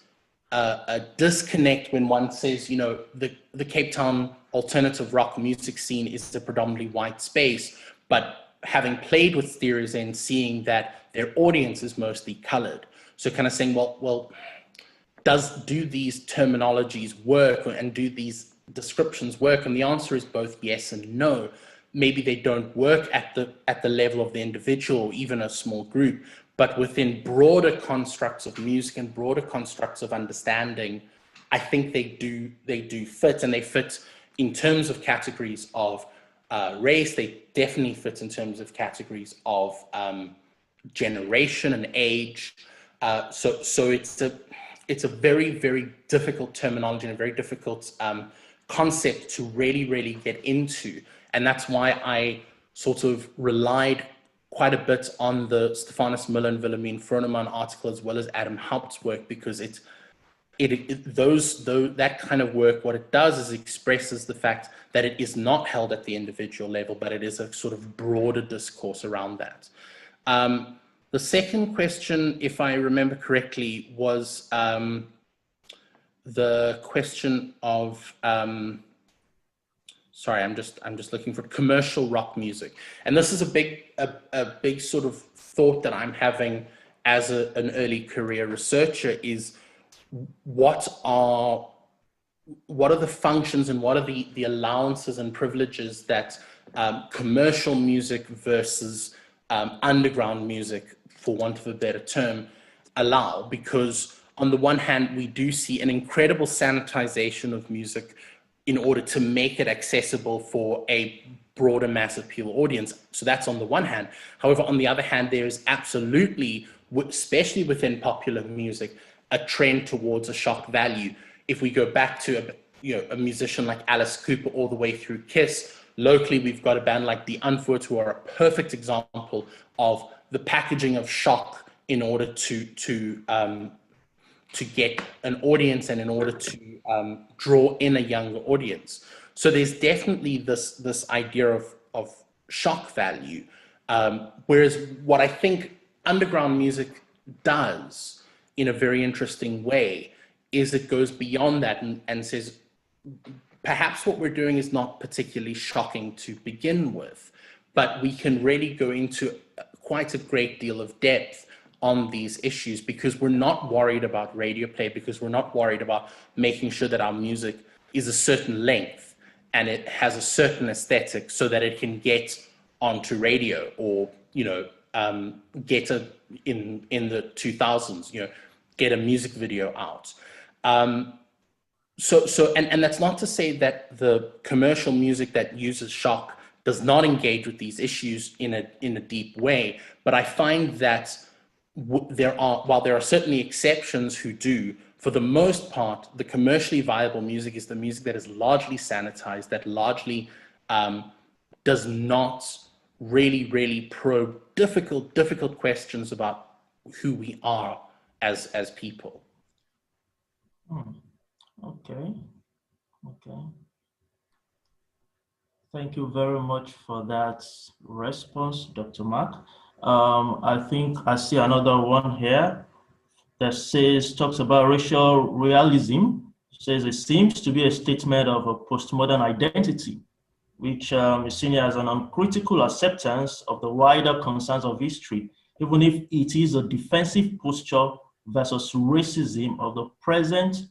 a disconnect when one says, the Cape Town alternative rock music scene is a predominantly white space, but having played with Stereos and seeing that their audience is mostly colored. So kind of saying, well, do these terminologies work, and do these descriptions work? And the answer is both yes and no. Maybe they don't work at the level of the individual or even a small group, but within broader constructs of music and broader constructs of understanding, I think they do fit, and they fit in terms of categories of race. They definitely fit in terms of categories of generation and age. So it's a very, very difficult terminology and a very difficult concept to really, really get into. And that's why I sort of relied quite a bit on the Stephanus Miller and Wilhelmine Froneman article, as well as Adam Haupt's work, because that kind of work, what it does is expresses the fact that it is not held at the individual level, but it is a sort of broader discourse around that. The second question, if I remember correctly, was the question of sorry, I'm just looking for commercial rock music. And this is a big sort of thought that I'm having as an early career researcher is what are the functions and what are the allowances and privileges that commercial music versus underground music, for want of a better term, allow? Because on the one hand, we do see an incredible sanitization of music in order to make it accessible for a broader mass appeal audience. So that's on the one hand. However, on the other hand, there is absolutely, especially within popular music, a trend towards a shock value. If we go back to a musician like Alice Cooper all the way through Kiss, locally we've got a band like the Unfunky who are a perfect example of the packaging of shock in order to get an audience and in order to draw in a younger audience. So there's definitely this idea of shock value, whereas what I think underground music does in a very interesting way is it goes beyond that and says, perhaps what we're doing is not particularly shocking to begin with, but we can really go into quite a great deal of depth on these issues because we're not worried about radio play, because we're not worried about making sure that our music is a certain length and it has a certain aesthetic so that it can get onto radio or, get in the 2000s, get a music video out. And that's not to say that the commercial music that uses shock does not engage with these issues in a deep way, but I find that while there are certainly exceptions who do, for the most part, the commercially viable music is the music that is largely sanitized, that largely does not really probe difficult questions about who we are as people. Okay. Thank you very much for that response, Dr. Mark. I think I see another one here that talks about racial realism. It says it seems to be a statement of a postmodern identity, which is seen as an uncritical acceptance of the wider concerns of history, even if it is a defensive posture versus racism of the present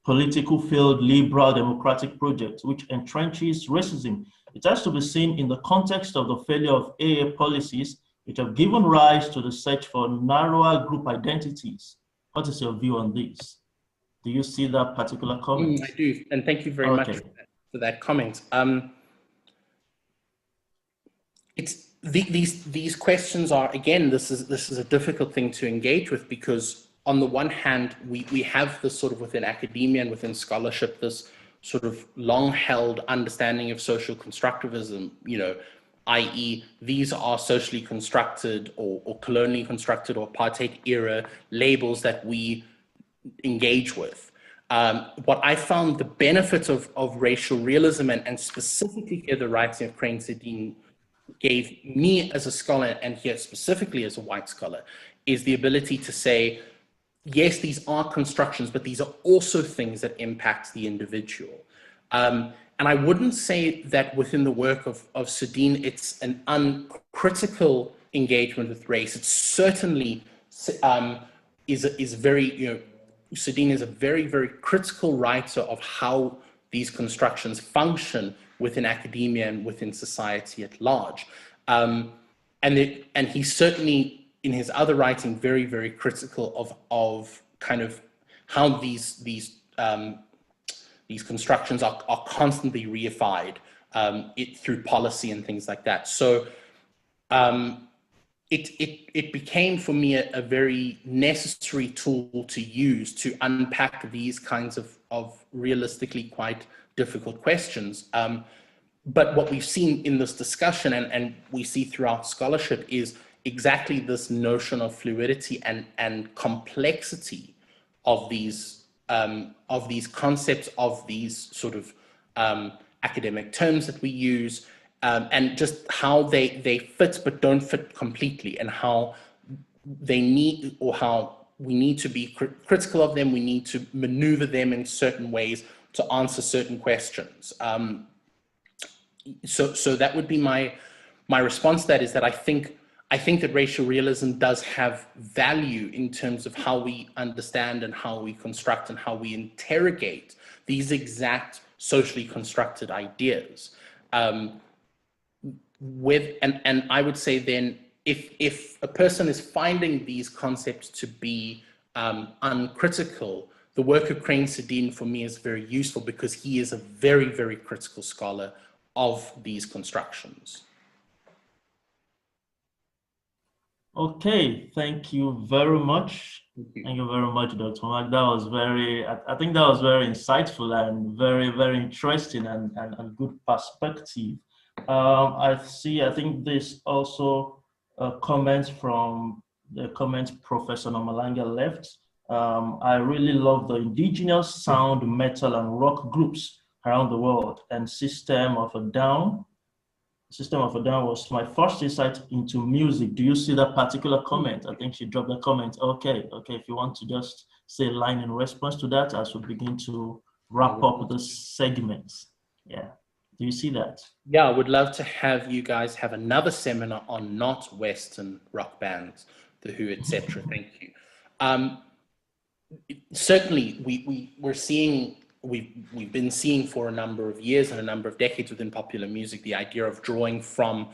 political field liberal democratic project, which entrenches racism. It has to be seen in the context of the failure of AA policies, which have given rise to the search for narrower group identities. What is your view on this? Do you see that particular comment? I do, and thank you very much for that comment. It's these questions are, again, this is a difficult thing to engage with because on the one hand, we have this sort of within academia and within scholarship, this sort of long-held understanding of social constructivism, i.e. these are socially constructed or colonially constructed or apartheid era labels that we engage with. What I found the benefit of racial realism and specifically here the writing of Crane Sedin gave me as a scholar and here specifically as a white scholar is the ability to say, yes, these are constructions, but these are also things that impact the individual. And I wouldn't say that within the work of Sedin, it's an uncritical engagement with race. It certainly is very, Sedin is a very, very critical writer of how these constructions function within academia and within society at large. And he's certainly, in his other writing, very, very critical of kind of how these constructions are constantly reified through policy and things like that. So it became for me a very necessary tool to use to unpack these kinds of realistically quite difficult questions. But what we've seen in this discussion and we see throughout scholarship is exactly this notion of fluidity and complexity of these concepts, of these sort of academic terms that we use, and just how they fit but don't fit completely, and how they need, or how we need to be critical of them, we need to maneuver them in certain ways to answer certain questions. so that would be my response to that, is that I think that racial realism does have value in terms of how we understand and how we construct and how we interrogate these exact socially constructed ideas. And I would say then, if a person is finding these concepts to be uncritical, the work of Crane Sedin for me is very useful, because he is a very, very critical scholar of these constructions. Okay, thank you very much. Thank you very much, Dr. Mark. That was I think that was very insightful and very, very interesting and good perspective. I think this also comments from the comments Professor Nomalanga left. I really love the indigenous sound, metal, and rock groups around the world, and System of a Down was my first insight into music. Do you see that particular comment? I think she dropped a comment. Okay. If you want to just say a line in response to that as we begin to wrap up the segments. Yeah. Do you see that? Yeah, I would love to have you guys have another seminar on not Western rock bands, The Who, etc. Thank you. Certainly, we've been seeing for a number of years and a number of decades within popular music the idea of drawing from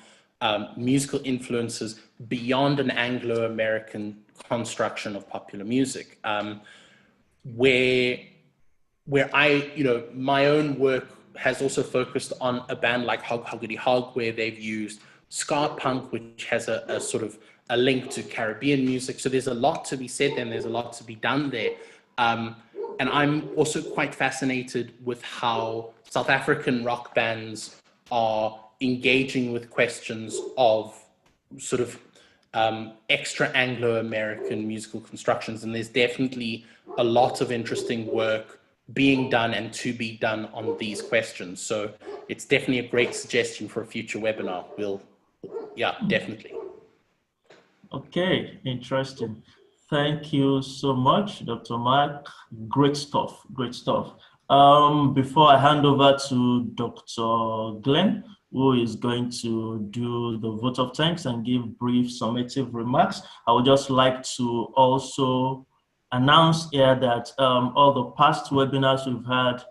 musical influences beyond an Anglo-American construction of popular music, where my own work has also focused on a band like Hog Hoggity Hog, where they've used ska punk, which has a sort of a link to Caribbean music. So there's a lot to be said and there's a lot to be done there. And I'm also quite fascinated with how South African rock bands are engaging with questions of sort of extra Anglo-American musical constructions. And there's definitely a lot of interesting work being done and to be done on these questions. So it's definitely a great suggestion for a future webinar. Yeah, definitely. Okay, interesting. Thank you so much, Dr. Mark. Great stuff, great stuff. Before I hand over to Dr. Glenn, who is going to do the vote of thanks and give brief summative remarks, I would just like to also announce here that all the past webinars we've had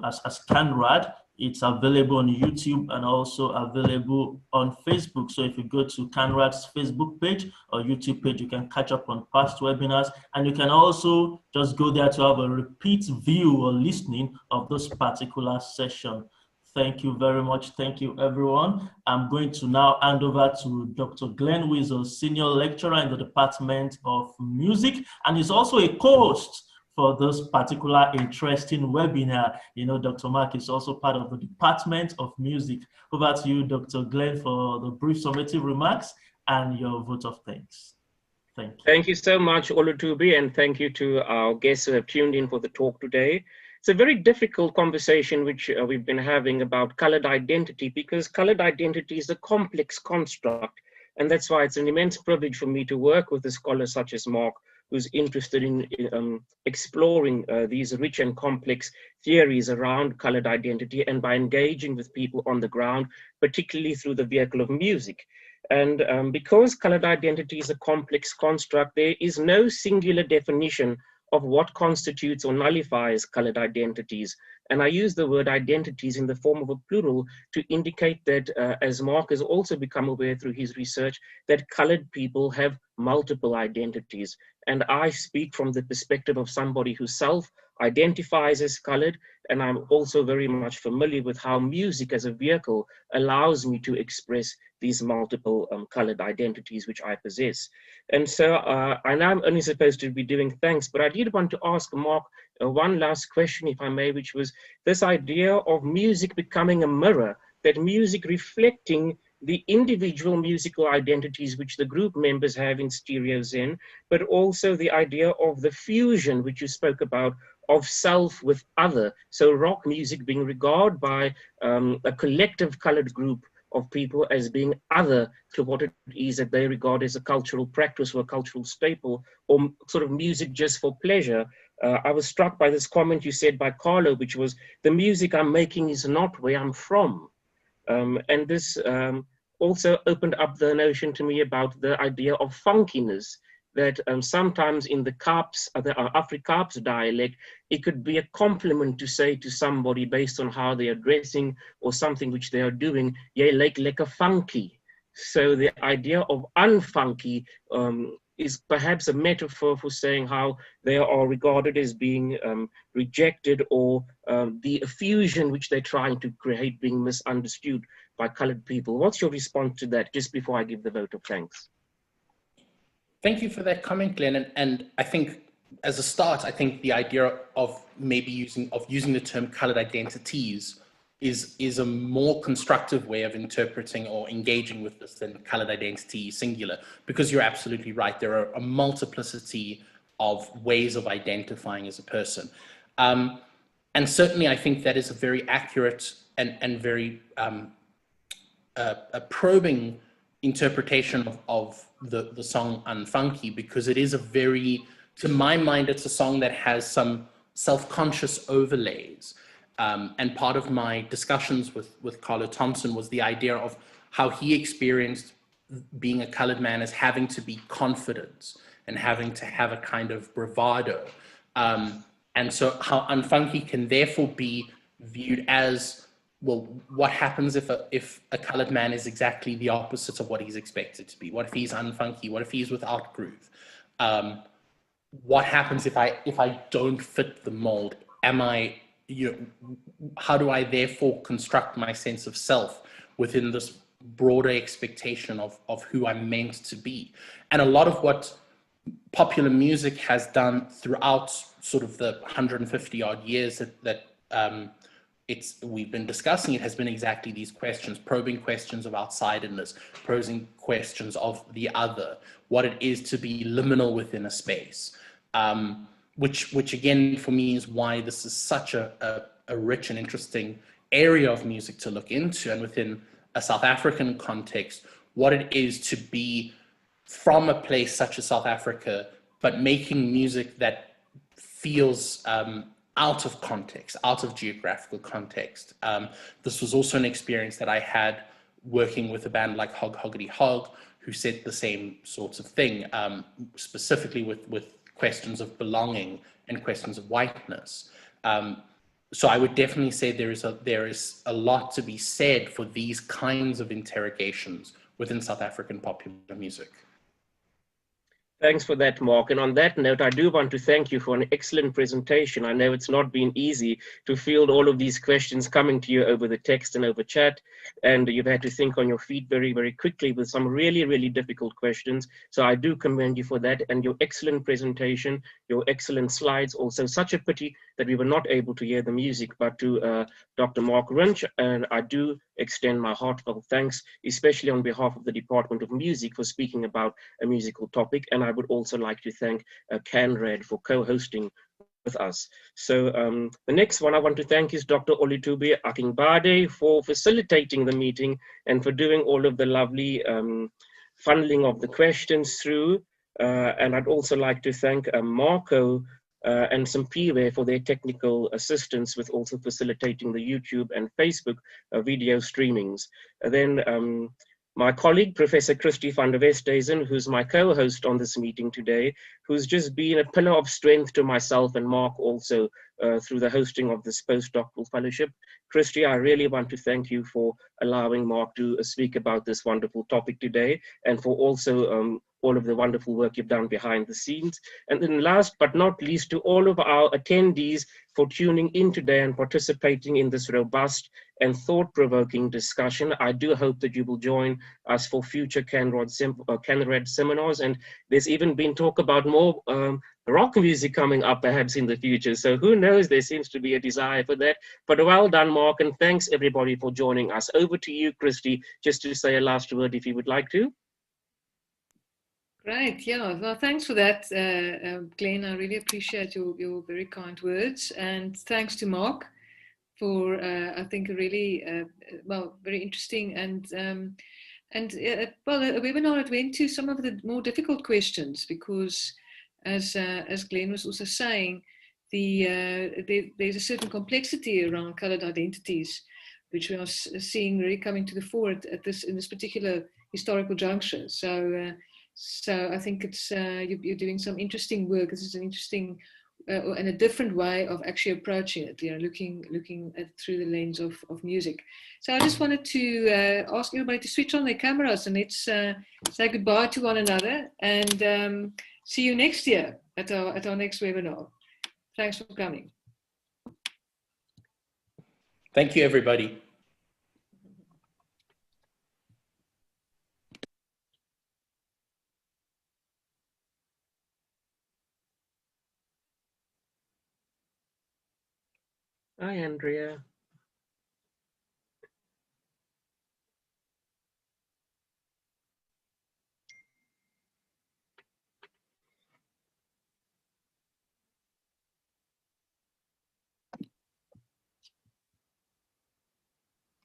as CANRAD, it's available on YouTube and also available on Facebook. So if you go to CANRAD's Facebook page or YouTube page, you can catch up on past webinars, and you can also just go there to have a repeat view or listening of this particular session. Thank you very much. Thank you, everyone. I'm going to now hand over to Dr. Glenn, who is a senior lecturer in the Department of Music, and is also a co-host for this particular interesting webinar. You know, Dr. Mark is also part of the Department of Music. Over to you, Dr. Glenn, for the brief summative remarks and your vote of thanks. Thank you. Thank you so much, Olutubi, and thank you to our guests who have tuned in for the talk today. It's a very difficult conversation which we've been having about colored identity, because colored identity is a complex construct. And that's why it's an immense privilege for me to work with a scholar such as Mark, who's interested in exploring these rich and complex theories around colored identity, and by engaging with people on the ground, particularly through the vehicle of music. And because colored identity is a complex construct, there is no singular definition of what constitutes or nullifies colored identities. And I use the word identities in the form of a plural to indicate that, as Mark has also become aware through his research, that colored people have multiple identities. And I speak from the perspective of somebody who self-identifies as colored, and I'm also very much familiar with how music as a vehicle allows me to express these multiple colored identities which I possess. And so I know I'm only supposed to be doing thanks, but I did want to ask Mark one last question, if I may, which was this idea of music becoming a mirror, that music reflecting the individual musical identities which the group members have in Stereo Zen, but also the idea of the fusion which you spoke about of self with other. So rock music being regarded by a collective colored group of people as being other to what it is that they regard as a cultural practice or a cultural staple, or sort of music just for pleasure. I was struck by this comment you said by Carlo, which was, the music I'm making is not where I'm from. And this also opened up the notion to me about the idea of funkiness, that sometimes in the Afrikaans dialect, it could be a compliment to say to somebody based on how they are dressing or something which they are doing, "Jy lyk lekker funky." So the idea of unfunky is perhaps a metaphor for saying how they are regarded as being rejected, or the effusion which they're trying to create being misunderstood by colored people. What's your response to that, just before I give the vote of thanks? Thank you for that comment, Glenn. And I think as a start, I think the idea of maybe using the term colored identities is a more constructive way of interpreting or engaging with this than colored identity singular, because you're absolutely right. There are a multiplicity of ways of identifying as a person. And certainly I think that is a very accurate and very a probing interpretation of the song Unfunky, because it is a very, to my mind, it's a song that has some self-conscious overlays. And part of my discussions with Carlo Thompson was the idea of how he experienced being a colored man as having to be confident and having to have a kind of bravado. And so how Unfunky can therefore be viewed as, well, what happens if a colored man is exactly the opposite of what he's expected to be? What if he's unfunky? What if he's without groove? What happens if I don't fit the mold? How do I therefore construct my sense of self within this broader expectation of who I'm meant to be? And a lot of what popular music has done throughout sort of the 150 odd years that we've been discussing, it has been exactly these questions, probing questions of outsiderness, probing questions of the other, what it is to be liminal within a space, which again, for me, is why this is such a rich and interesting area of music to look into. And within a South African context, what it is to be from a place such as South Africa, but making music that feels out of context, out of geographical context. This was also an experience that I had working with a band like Hog Hoggity Hog, who said the same sorts of thing, specifically with questions of belonging and questions of whiteness. So I would definitely say there is a lot to be said for these kinds of interrogations within South African popular music. Thanks for that, Mark. And on that note, I do want to thank you for an excellent presentation. I know it's not been easy to field all of these questions coming to you over the text and over chat, and you've had to think on your feet very, very quickly with some really, really difficult questions. So I do commend you for that, and your excellent presentation, your excellent slides. Also, such a pity that we were not able to hear the music, but to Dr. Mark Runch, and I do extend my heartfelt thanks, especially on behalf of the Department of Music, for speaking about a musical topic. And I would also like to thank CANRAD for co-hosting with us. So the next one I want to thank is Dr. Olutube Akingbade for facilitating the meeting and for doing all of the lovely funneling of the questions through. And I'd also like to thank Marco and Simpiwe for their technical assistance with also facilitating the YouTube and Facebook video streamings. And then my colleague, Professor Christy van der Westhuizen, who's my co-host on this meeting today, who's just been a pillar of strength to myself and Mark also through the hosting of this postdoctoral fellowship. Christy, I really want to thank you for allowing Mark to speak about this wonderful topic today, and for also all of the wonderful work you've done behind the scenes. And then last but not least, to all of our attendees for tuning in today and participating in this robust and thought-provoking discussion. I do hope that you will join us for future CANRAD seminars, and there's even been talk about more rock music coming up perhaps in the future. So who knows, there seems to be a desire for that. But well done, Mark, and thanks everybody for joining us. Over to you, Christy, just to say a last word if you would like to. Right, yeah, well, thanks for that, Glenn. I really appreciate your very kind words, and thanks to Mark for, I think, a really, very interesting and a webinar that went to some of the more difficult questions, because as Glenn was also saying, there's a certain complexity around colored identities, which we are seeing really coming to the fore at this in this particular historical juncture. So so I think it's you're doing some interesting work. This is an interesting and a different way of actually approaching it, you know, looking at through the lens of music. So I just wanted to ask everybody to switch on their cameras and let's say goodbye to one another and see you next year at our next webinar. Thanks for coming. Thank you, everybody. Hi, Andrea.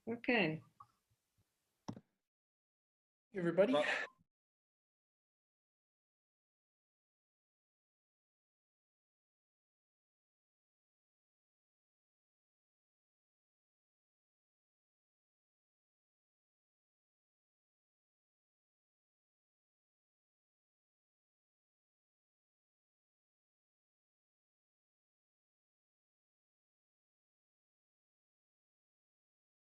Okay. Everybody.